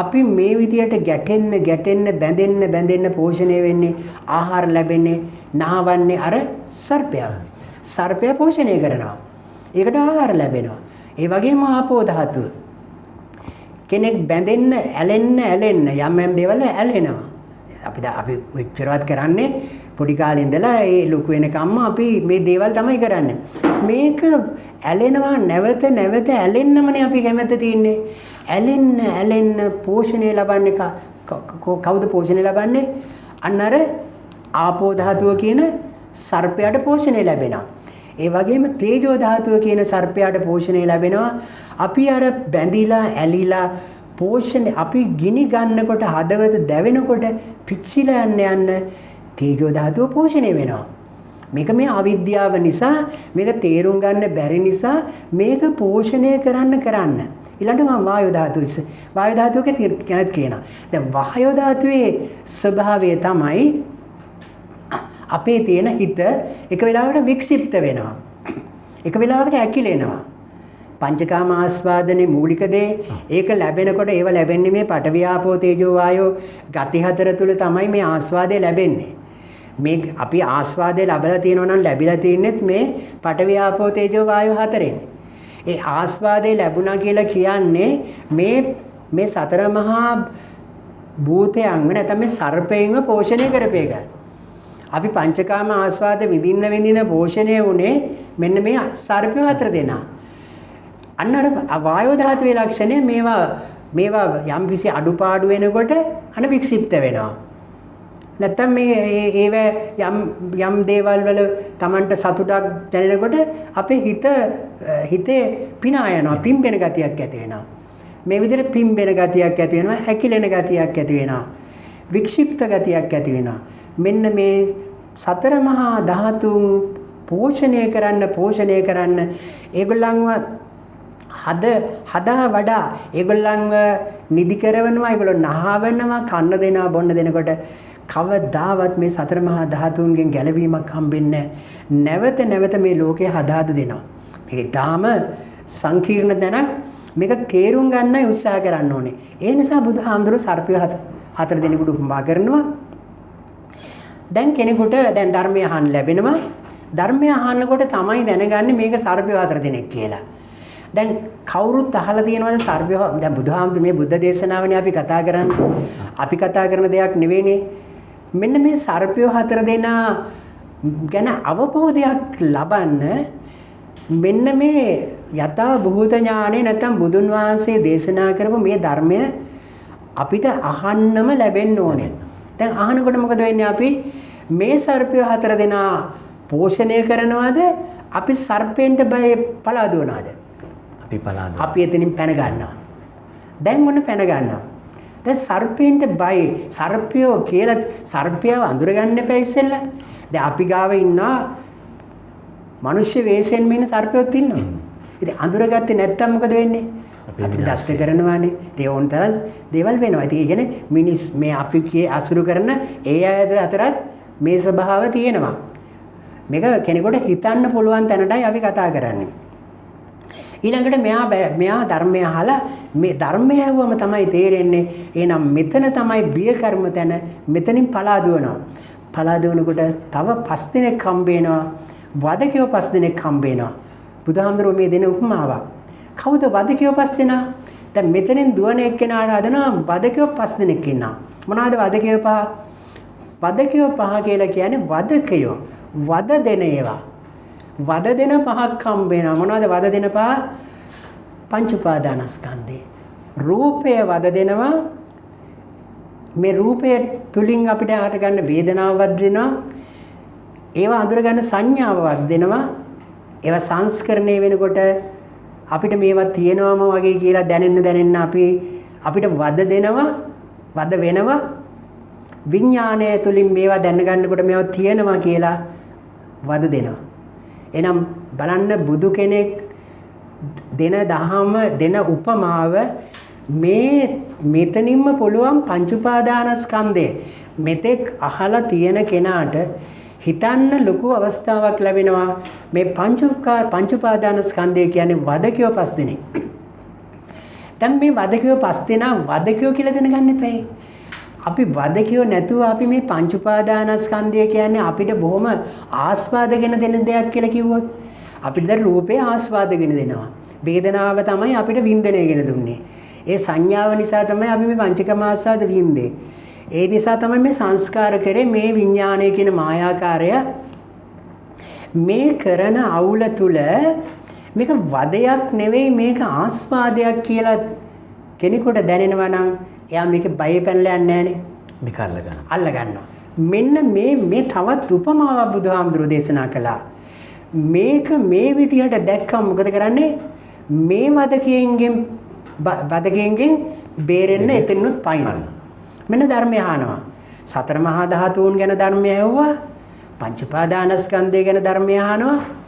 අපි මේ විදියට ගැටෙන්න බැඳෙන්න පෝෂණය වෙන්නේ ආහාර ලැබෙන්නේ නාවන්නේ අර සර්පයා පෝෂණය කරනවා. ඒකට ආහාර ලැබෙනවා. ඒ වගේම ආපෝ ධාතුව කෙනෙක් බැඳෙන්න ඇලෙන්න යම් දේවල් ඇලෙනවා. අපි විචාරවත් කරන්නේ පොඩි කාලේ ඉඳලා ඒ ලොකු වෙනකම්ම අපි මේ දේවල් තමයි කරන්නේ. මේක ඇලෙනවා නැවත ඇලෙන්නමනේ අපි කැමැත්ත තියෙන්නේ. ඇලෙන්න පෝෂණය ලබන්නේ කවුද පෝෂණය ලබන්නේ? අන්න අර ආපෝ ධාතුව කියන සර්පයාට පෝෂණය ලැබෙනවා. ඒ වගේම තේජෝ ධාතුව කියන සර්පයාට පෝෂණය ලැබෙනවා. අපි අර බැඳිලා ඇලිලා පෝෂණය අපි ගිනි ගන්නකොට හදවත දැවෙනකොට පිච්චිලා යන්න තේජෝ ධාතුව පෝෂණය වෙනවා. මේක මේ අවිද්‍යාව නිසා මේක තේරුම් ගන්න බැරි නිසා මේක පෝෂණය කරන්න ඊළඟට මම වායු ධාතුව වායු ධාතුවක කෙනෙක් කියනවා. දැන් වායු ධාතුවේ ස්වභාවය තමයි අපේ තියෙන හිත එක වෙලාවකට වික්ෂිප්ත වෙනවා. එක වෙලාවකට ඇකිලෙනවා. පංචකාම ආස්වාදනේ මූලික දේ ඒක ලැබෙනකොට ඒව ලැබෙන්නේ මේ පඨවි ආපෝ තේජෝ වායෝ ගති හතර තුල තමයි මේ ආස්වාදය ලැබෙන්නේ. මේ අපි ආස්වාදය ලැබලා තියෙනවා නම් ලැබිලා තින්නේ මේ පඨවි ආපෝ තේජෝ වායෝ හතරෙන්. ඒ ආස්වාදය ලැබුණා කියලා කියන්නේ මේ සතර මහා භූතයන් නැත්නම් මේ සර්පයෙන්ව පෝෂණය කරපේක. අපි පංචකාම ආස්වාද විඳින්න පෝෂණය වුණේ මෙන්න මේ සර්පය හතර දෙනා. අන්න අර වායෝ ධාතුවේ ලක්ෂණය මේවා යම් කිසි අඩුපාඩු වෙනකොට අන වික්ෂිප්ත වෙනවා. නැත්තම් මේ ඒව යම් දේවල් වල Tamanට සතුටක් දැනෙනකොට අපේ හිතේ පිනා යනවා, පිම්බෙන ගතියක් ඇති වෙනවා. මේ විදිහට පිම්බෙන ගතියක් ඇති වෙනවා, හැකිලෙන ගතියක් ඇති වෙනවා, වික්ෂිප්ත ගතියක් ඇති වෙනවා. මෙන්න මේ සතර මහා ධාතුන් පෝෂණය කරන්න ඒගොල්ලන්ව හදා වඩා ඒගොල්ලන්ව නිදි කරවනවා, ඒගොල්ලෝ නහවනවා, කන්න දෙනවා, බොන්න දෙනකොට කවදාවත් මේ සතර මහා ධාතුන්ගෙන් ගැලවීමක් හම්බෙන්නේ නැවත මේ ලෝකේ හදාද දෙනවා. මේක ඊටාම සංකීර්ණ දැනක්. මේක තේරුම් ගන්නයි උත්සාහ කරන්න ඕනේ. ඒ නිසා බුදුහාමුදුරුවෝ සර්පය හතර දෙනෙකුට උපමා කරනවා. දැන් කෙනෙකුට දැන් ධර්මය අහන්න ලැබෙනවා. ධර්මය අහනකොට තමයි දැනගන්නේ මේක සර්පය හතර දෙනෙක් කියලා. දැන් කවුරුත් අහලා තියෙනවද සර්පය? දැන් බුදුහාමුදුරුවෝ මේ බුද්ධ දේශනාවනේ අපි කතා කරන්නේ. අපි කතා කරන දෙයක් නෙවෙයිනේ. මෙන්න මේ සර්පය හතර දෙනා ගැන අවබෝධයක් ලබන්න මෙන්න මේ යථා භූත ඥානෙ නැත්නම් බුදුන් වහන්සේ දේශනා කරපු මේ ධර්මය අපිට අහන්නම ලැබෙන්න ඕනේ. දැන් අහනකොට මොකද වෙන්නේ? අපි මේ සර්පය හතර දෙනා පෝෂණය කරනවද? අපි සර්පෙන්ට බය පලා දුවනවද? අපි එතනින් පැන ගන්නවා. දැන් මොන පැන ගන්නවා? දැන් සර්පෙන්ට බය සර්පයෝ කියලා සර්පයව අඳුරගන්න එපා ඉස්සෙල්ලා. දැන් අපි ගාව ඉන්නා මිනිස්සු වේශයෙන් මෙන්න සර්පයෝත් ඉන්නවා. ඉතින් අඳුරගත්තේ නැත්තම් මොකද වෙන්නේ? අපි දැස්ස කරනවානේ. ඒ වොන්තරල් දේවල් වෙනවා. ඉතින් ඒ කියන්නේ මේ අපි අසුරු කරන ඒ අය අතරත් මේ ස්වභාව තියෙනවා. මේක කෙනෙකුට හිතන්න පුළුවන් තැනටයි අපි කතා කරන්නේ. ඊළඟට මෙයා ධර්මය අහලා මේ ධර්මය ඇහුවම තමයි තේරෙන්නේ එහෙනම් මෙතන තමයි බිය කර්ම තැන මෙතනින් පලා දුවනවා. පලා දුවනකොට තව 5 දිනක් හම්බ වෙනවා. වදකයෝ 5 දිනක් හම්බ වෙනවා. බුදුහාමුදුරුවෝ මේ දෙන උපමාවක්. කවුද වදකයෝ 5 දෙනා? දැන් මෙතනින් දුවන එක්කෙනාට හදනවා වදකයෝ 5 දෙනෙක් ඉන්නවා. මොනවද වදකයෝ 5? වදකයෝ 5 කියලා කියන්නේ වදකයෝ වද දෙන ඒවා. වද දෙන 5ක් හම්බ වෙනවා. මොනවද වද දෙන 5? පංච උපාදානස්කන්ධේ. රූපය වද දෙනවා. මේ රූපය තුලින් අපිට හට ගන්න වේදනාවක් දෙනවා. ඒවා අඳුර ගන්න සංඥාවක් දෙනවා. ඒවා සංස්කරණය වෙනකොට අපිට මේවා තියෙනවම වගේ කියලා දැනෙන්න අපිට වද දෙනවා. වද වෙනවා. විඥාණය තුලින් මේවා දැන ගන්නකොට මේවා තියෙනවා කියලා වද දෙනවා. එනම් බලන්න බුදු කෙනෙක් දෙන දහම දෙන උපමාව මෙතනින්ම පුළුවන් පංච උපාදානස්කන්ධය මෙතෙක් අහලා තියෙන කෙනාට හිතන්න ලොකු අවස්ථාවක් ලැබෙනවා. මේ පංච උපාදානස්කන්ධය කියන්නේ වදකයෝ 5 දෙනෙක්. දැන් මේ වදකයෝ 5 දෙනා වදකයෝ කියලා දැනගන්න එපා. අපි වදකයෝ නැතුව අපි මේ පංච උපාදානස්කන්ධය කියන්නේ අපිට බොහොම ආස්වාදගෙන දෙන දෙයක් කියලා කිව්වොත් අපිට දැන් රූපේ ආස්වාදගෙන දෙනවා. වේදනාව තමයි අපිට වින්දනයගෙන දුන්නේ. ඒ සංඥාව නිසා තමයි අපි මේ පංචකම ආස්වාද විඳින්නේ. ඒ නිසා තමයි මේ සංස්කාර කරේ මේ විඥානය කියන මායාකාරය මේ කරන අවුල තුල මේක වදයක් නෙවෙයි මේක ආස්වාදයක් කියලා කෙනෙකුට දැනෙනවා නම් එයා මේක බය පැනලා යන්නේ නැහනේ. මේක අල්ල ගන්නවා. මෙන්න මේ තවත් උපමාවක් බුදුහාමුදුරුවෝ දේශනා කළා. මේක මේ විදිහට දැක්කම මොකද කරන්නේ? මේ වදකයෙන් බේරෙන්න එතනොත් පයින්. මෙන්න ධර්මය අහනවා. සතර මහා ධාතුන් ගැන ධර්මය ඇහුවා. පංච පාදානස්කන්ධය ගැන ධර්මය අහනවා.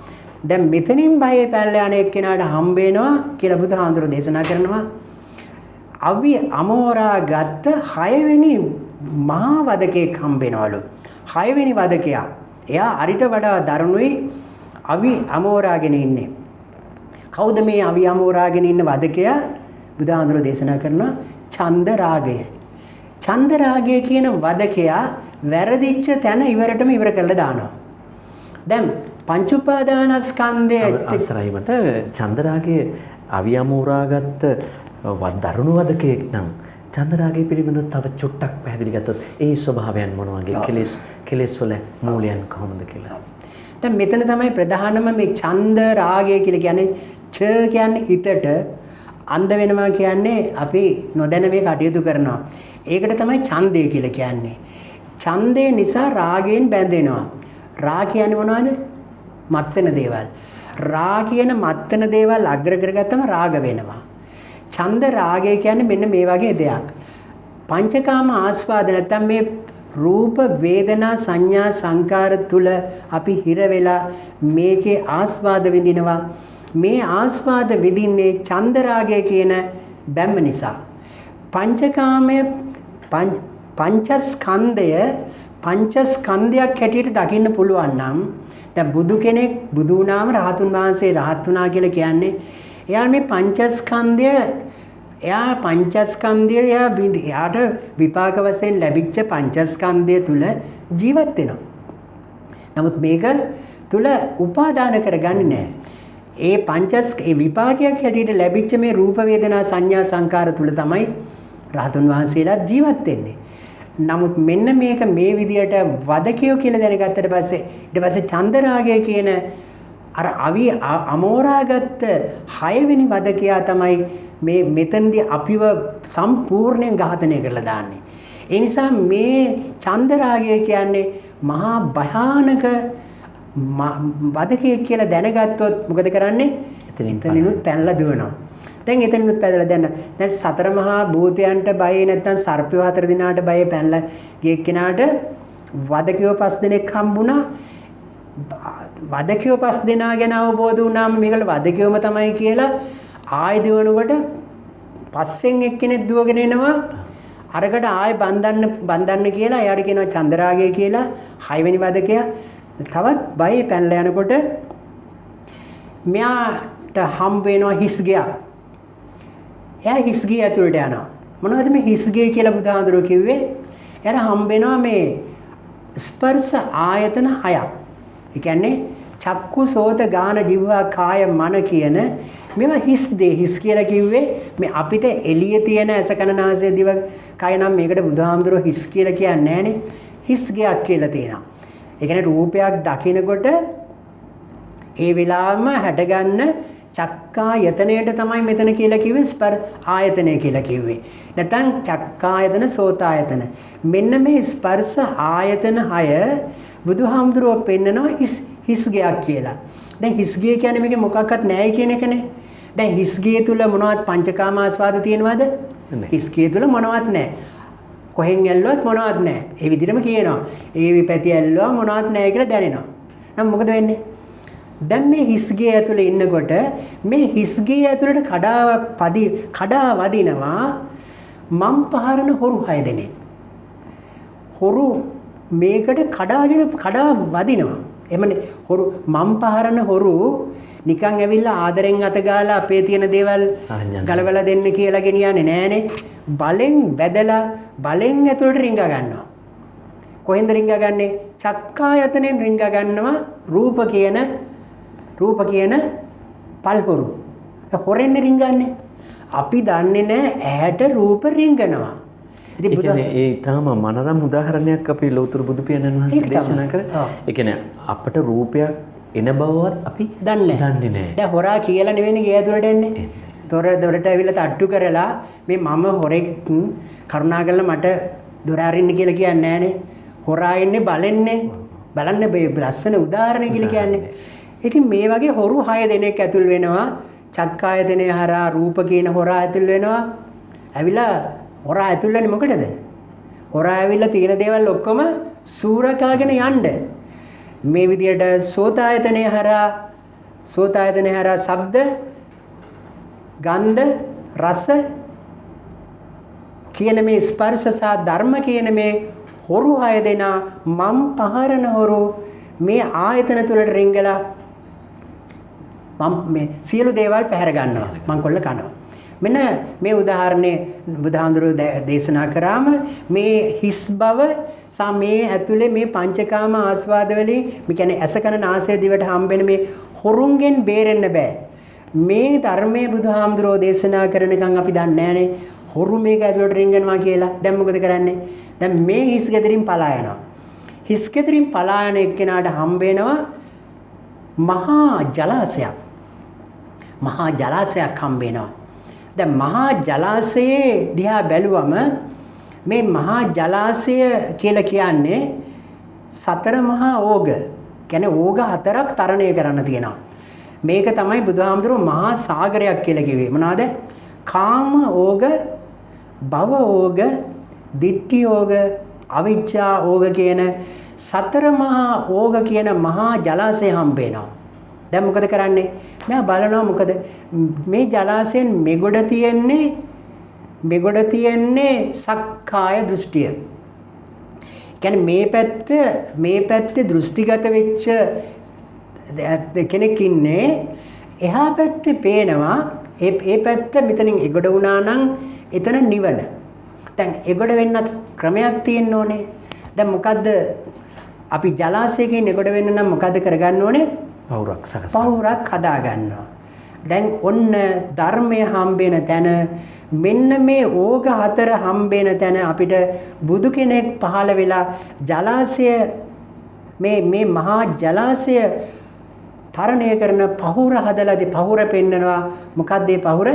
දැන් මෙතනින් බයේ පැල්ල යන එක්කෙනාට හම්බ වෙනවා කියලා බුදුහාමුදුරුවෝ දේශනා කරනවා. අවි අමෝරා ගත්ත 6 වෙනි මහා වදකෙක් හම්බ වෙනවලු. 6 වෙනි වදකයා. එයා අරිට වඩා දරුණුයි අවි අමෝරාගෙන ඉන්නේ. කවුද මේ අවි අමෝරාගෙන ඉන්න වදකයා? බුදුහාමුදුරුවෝ දේශනා කරනවා ඡන්ද රාගය. ඡන්ද රාගය කියන වදකයා වැරදිච්ච තැන ඉවරටම ඉවර කරලා දානවා. දැන් පංච උපාදානස්කන්ධයේ අසරයි මට චන්දරාගයේ අවියමෝරාගත්ත දරුණු වදකෙක් නම් චන්දරාගයේ පිළිබඳව තව චුට්ටක් පැහැදිලි ගත්තොත් ඒ ස්වභාවයන් මොන වගේ කෙලෙස් වල මූලයන් කොහොමද කියලා. දැන් මෙතන තමයි ප්‍රධානම මේ ඡන්ද රාගය කියලා කියන්නේ ඡ කියන්නේ හිතට අන්ධ වෙනවා කියන්නේ අපි නොදැන මේ කටයුතු කරනවා. ඒකට තමයි ඡන්දය කියලා කියන්නේ. ඡන්දේ නිසා රාගයෙන් බැඳෙනවා. රා කියන්නේ මොනවද? මත් වෙන දේවල්. රා කියන මත් වෙන දේවල් අග්‍ර කරගත්තම රාග වෙනවා. ඡන්ද රාගය කියන්නේ මෙන්න මේ වගේ දෙයක්. පංචකාම ආස්වාද නැත්නම් මේ රූප වේදනා සංඥා සංකාර තුල අපි හිර වෙලා මේකේ ආස්වාද විඳිනවා. මේ ආස්වාද විඳින්නේ ඡන්ද රාගය කියන බැම්ම නිසා. පංචකාමයේ පංචස්කන්ධයක් හැටියට දකින්න පුළුවන් නම් දැන් බුදු කෙනෙක් බුදු වුණාම රහතුන් වහන්සේ රහත් වුණා කියලා කියන්නේ එයා මේ එයාට විපාක වශයෙන් ලැබිච්ච පංචස්කන්ධය තුල ජීවත් වෙනවා. නමුත් මේක තුල උපාදාන කරගන්නේ නැහැ. ඒ විපාකයක් හැටියට ලැබිච්ච මේ රූප වේදනා සංඥා සංකාර තුල තමයි රහතුන් වහන්සේලා ජීවත් වෙන්නේ. නමුත් මෙන්න මේක මේ විදියට වදකයෝ කියලා දැනගත්තට පස්සේ ඊට පස්සේ චන්දරාගය කියන අර අමෝරාගත්ත 6 වෙනි වදකයා තමයි මේ මෙතනදී අපිව සම්පූර්ණයෙන් ඝාතනය කරලා දාන්නේ. ඒ නිසා මේ චන්දරාගය කියන්නේ මහා භයානක වදකයෙක් කියලා දැනගත්තොත් මොකද කරන්නේ? එතනිනුත් පැනලා දුවනවා. දැන් එතනිනුත් පැනලා දැන් සතර මහා භූතයන්ට බය නැත්නම් සර්පයෝ 4 දිනාට බය පැනලා ගිය කෙනාට වදකයෝ 5 දෙනෙක් හම්බුණා. වදකයෝ 5 දෙනා ගැන අවබෝධ වුණාම මේගොල්ලෝ වදකයෝම තමයි කියලා ආයෙ දිනනකොට පස්සෙන් එක්කෙනෙක් දුවගෙන එනවා. අරකට ආයෙ බන්දන්න කියලා එයාට කියනවා චන්දරාගය කියලා 6 වෙනි වදකයා. තවත් බය පැනලා යනකොට මෙයාට හම්බ වෙනවා හිස්ගියා. එයා හිස්ගිය ඇතුළට යනවා. මොනවද මේ හිස්ගිය කියලා බුදුහාඳුරෝ කිව්වේ? එයාට හම්බ වෙනවා මේ ස්පර්ශ ආයතන 6ක්. ඒ කියන්නේ චක්කු සෝත ගාන දිව්වා කාය මන කියන මේවා හිස් දේ. හිස් කියලා කිව්වේ මේ අපිට එළියේ තියෙන ඇස කන නාසය දිව කය නම් මේකට බුදුහාඳුරෝ හිස් කියලා කියන්නේ නැහනේ. හිස් ගයක් කියලා තියෙනවා. ඒ කියන්නේ රූපයක් දකිනකොට ඒ වෙලාවම හැටගන්න චක්කායතනයට තමයි මෙතන කියලා කිව්වේ ස්පර්ශ ආයතනය කියලා කිව්වේ. නැත්නම් චක්කායතන සෝතායතන. මෙන්න මේ ස්පර්ශ ආයතන 6 බුදුහාමුදුරුවෝ පෙන්නනවා හිස්ගයක් කියලා. දැන් හිස්ගිය කියන්නේ මේකේ මොකක්වත් නැහැ කියන එකනේ. දැන් හිස්ගිය තුල මොනවද පංචකාම ආස්වාද තියෙනවද? හිස්ගිය තුල මොනවත් නැහැ. කොහෙන් ඇල්ලුවත් මොනවත් නැහැ. ඒ විදිහටම කියනවා. ඒ විපැති ඇල්ලුවා මොනවත් නැහැ කියලා දැනෙනවා. නම් මොකද වෙන්නේ? දැන් මේ හිස්ගිය ඇතුලේ ඉන්නකොට මේ හිස්ගිය ඇතුලට කඩා වදිනවා මම් පහරන හොරු 6 දෙනෙක්. හොරු මේකට කඩා වදිනවා. එමනේ හොරු මම් පහරන හොරු නිකන් ඇවිල්ලා ආදරෙන් අත ගාලා අපේ තියෙන දේවල් ගලවලා දෙන්න කියලා ගෙනියන්නේ නෑනේ. බලෙන් බැදලා බලෙන් ඇතුළට රිංගා ගන්නවා. කොහෙන්ද රිංගා ගන්නෙ? චක්කායතනෙන් රිංගා ගන්නවා රූප කියන පල්පොරු. හොරෙන් රිංගන්නේ. අපි දන්නේ නෑ ඇහැට රූප රිංගනවා. ඉතින් ඒ තාම මනරම් උදාහරණයක් අපි ලෞතර බුදු පියාණන් වහන්සේ දේශනා කරා. ඒ කියන්නේ අපට රූපයක් එන බවවත් අපි දන්නේ නැහැ. දැන් හොරා කියලා නෙවෙයි ගේ ඇතුළට එන්නේ. දොරට ඇවිල්ලා තට්ටු කරලා මේ මම හොරෙක් කරුණාකරලා මට දොර අරින්න කියලා කියන්නේ නැහනේ. හොරා ඉන්නේ බලන්නේ. බලන්න මේ ලස්සන උදාහරණ කියලා කියන්නේ. ඉතින් මේ වගේ හොරු 6 දෙනෙක් ඇතුල් වෙනවා. චක්කායතනය හරහා රූප කියන හොරා ඇතුල් වෙනවා. ඇවිල්ලා හොරා ඇතුල් වෙන්නේ මොකටද? හොරා ඇවිල්ලා තියෙන දේවල් ඔක්කොම සූරකාගෙන යන්න. මේ විදියට සෝතායතනය හරහා ශබ්ද, ගන්ධ, රස කියන මේ ස්පර්ශ සහ ධර්ම කියන මේ හොරු 6 දෙනා මම් පහරන හොරු මේ ආයතන තුලට රිංගලා මම මේ සියලු දේවල් පැහැර ගන්නවා මං කොල්ල කනවා. මෙන්න මේ උදාහරණේ බුදුහාමුදුරුවෝ දේශනා කරාම මේ හිස් බව සහ මේ ඇතුලේ මේ පංචකාම ආස්වාද වලින් මේ කියන්නේ ඇස කන නාසය දිවට හම්බෙන මේ හොරුන්ගෙන් බේරෙන්න බෑ. මේ ධර්මයේ බුදුහාමුදුරුවෝ දේශනා කරනකන් අපි දන්නේ නැහනේ හොරු මේක ඇතුලට රිංගනවා කියලා. දැන් මොකද කරන්නේ? දැන් මේ හිස් ගෙදරින් පලා යනවා. හිස් ගෙදරින් පලා යන එක්කෙනාට හම්බ වෙනවා මහා ජලාශයක්. මහා ජලාශයක් හම්බ වෙනවා. දැන් මහා ජලාශයේ දිහා බැලුවම මේ මහා ජලාශය කියලා කියන්නේ සතර මහා ඕග. කියන්නේ ඕග 4ක් තරණය කරන්න තියෙනවා. මේක තමයි බුදුහාමුදුරුවෝ මහා සාගරයක් කියලා කිව්වේ. මොනවාද? කාම ඕග, භව ඕග, ditthi ඕග, අවිජ්ජා ඕග කියන සතර මහා ඕග කියන මහා ජලාශය හම්බ වෙනවා. දැන් මොකද කරන්නේ? මෙයා බලනවා මොකද මේ ජලාශයෙන් මෙගොඩ තියෙන්නේ සක්කාය දෘෂ්ටිය. කියන්නේ මේ පැත්තේ දෘෂ්ටිගත වෙච්ච කෙනෙක් ඉන්නේ. එහා පැත්තේ පේනවා ඒ පැත්ත මෙතනින් එගොඩ වුණා නම් එතන නිවන. දැන් එගොඩ වෙන්නත් ක්‍රමයක් තියෙන්න ඕනේ. දැන් මොකද්ද අපි ජලාශයකින් එගොඩ වෙන්න නම් මොකද්ද කරගන්න ඕනේ? පහුරක් හදා ගන්නවා. දැන් ඔන්න ධර්මය හම්බෙන තැන මෙන්න මේ ඕග 4 හම්බෙන තැන අපිට බුදු කෙනෙක් පහළ වෙලා ජලාශය මේ මහා ජලාශය තරණය කරන පහුර හදලාදී පහුර පෙන්නනවා. මොකක්ද මේ පහුර?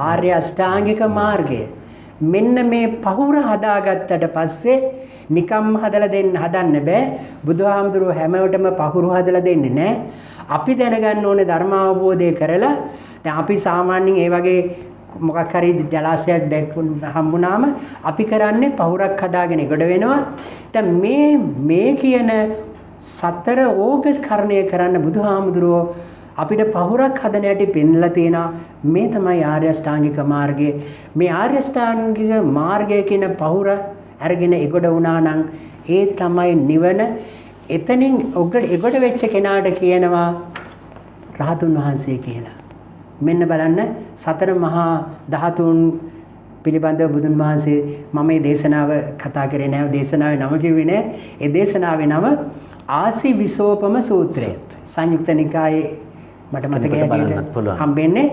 ආර්ය අෂ්ටාංගික මාර්ගය. මෙන්න මේ පහුර හදාගත්තට පස්සේ නිකම්ම හදන්න බෑ. බුදුහාමුදුරුවෝ හැමෝටම පහුරු හදලා දෙන්නේ නෑ. අපි දැනගන්න ඕනේ ධර්ම අවබෝධය කරලා. දැන් අපි සාමාන්‍යයෙන් ඒ වගේ මොකක් හරි ජලාශයක් හම්බුනාම අපි කරන්නේ පහුරක් හදාගෙන ගොඩ වෙනවා. දැන් මේ කියන සතර ඕග කරණය කරන්න බුදුහාමුදුරුවෝ අපිට පහුරක් හදන හැටි පෙන්ලා තියෙනවා. මේ තමයි ආර්ය අෂ්ටාංගික මාර්ගය. මේ ආර්ය අෂ්ටාංගික මාර්ගය කියන පහුර අරගෙන එගොඩ වුණා නම් ඒ තමයි නිවන. එතනින් එගොඩ වෙච්ච කෙනාට කියනවා රහතුන් වහන්සේ කියලා. මෙන්න බලන්න සතර මහා ධාතුන් පිළිබඳව බුදුන් වහන්සේ මම මේ දේශනාව කතා කරේ නෑ. දේශනාවේ නම කිව්වේ නෑ. ඒ දේශනාවේ නම ආසි විසෝපම සූත්‍රය. සංයුක්ත නිකායේ මට මතක හැටියට හම්බෙන්නේ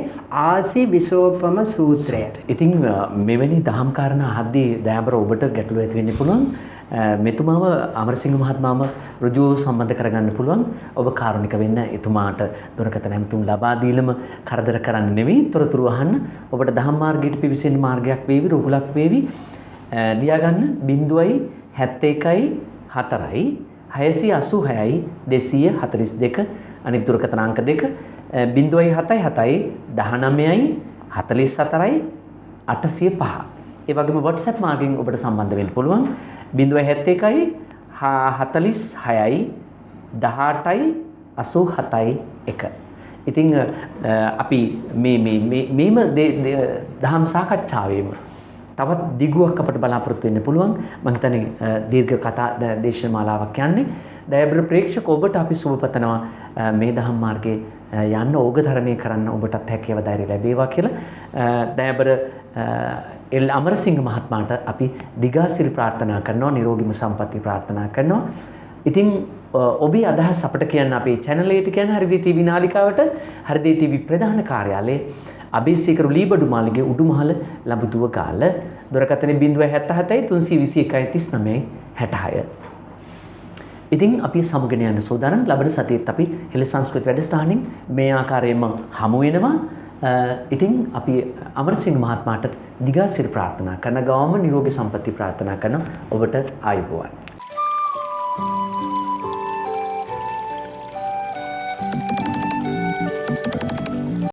ආසි විසෝපම සූත්‍රය. ඉතින් මෙවැනි දහම් කාරණා අහද්දී දයාබර ඔබට ගැටලුව ඇති වෙන්න පුළුවන්. මෙතුමාව අමරසිංහ මහත්මයාම ඍජුව සම්බන්ධ කරගන්න පුළුවන්. ඔබ කාරුණික වෙන්න එතුමාට දුරකථන හැමතුම් ලබා දීලම කරදර කරන්න නෙවෙයි. තොරතුරු අහන්න. ඔබට දහම් මාර්ගයට පිවිසෙන්න මාර්ගයක් වේවි, රුකුලක් වේවි. ලියා ගන්න 071 4යි 686යි 242 අනිත් දුරකථන අංක 2 077යි 19යි 44යි 805. ඒ වගේම WhatsApp මාර්ගයෙන් ඔබට සම්බන්ධ වෙන්න පුළුවන් 071යි 46යි 18යි 87යි 1. ඉතින් අපි මේම දහම් සාකච්ඡාවේම තවත් දිගුවක් අපට බලාපොරොත්තු වෙන්න පුළුවන්. මම හිතන්නේ දීර්ඝ කතා දේශමාලාවක් යන්නේ. දයාබර ප්‍රේක්ෂක ඔබට අපි සුබ පතනවා මේ දහම් මාර්ගයේ යන්න ඕග ධර්මයේ කරන්න ඔබටත් හැකියාව ධෛර්ය ලැබේවා කියලා. දයාබර එල් අමරසිංහ මහත්මයාට අපි දිගාසිරි ප්‍රාර්ථනා කරනවා, නිරෝගීම සම්පන්නිය ප්‍රාර්ථනා කරනවා. ඉතින් ඔබේ අදහස් අපට කියන්න අපේ channel එකට කියන්න හරිදී TV නාලිකාවට හරිදී TV ප්‍රධාන කාර්යාලයේ අබේසේකර ලීබඩු මාලිගේ උඩුමහල ලබුදුව ගාල්ල දුරකථන 077 321 39 66. ඉතින් අපි සමුගෙන යන සෝදානම් ලබන සතියේත් අපි හෙළ සංස්කෘතික වැඩසටහනින් මේ ආකාරයෙන්ම හමු වෙනවා. ඉතින් අපි අමරසිංහ මහත්මයාට දිගාසිරි ප්‍රාර්ථනා කරන ගාම නිරෝගී සම්පන්නිය ප්‍රාර්ථනා කරන ඔබට ආයුබෝවන්.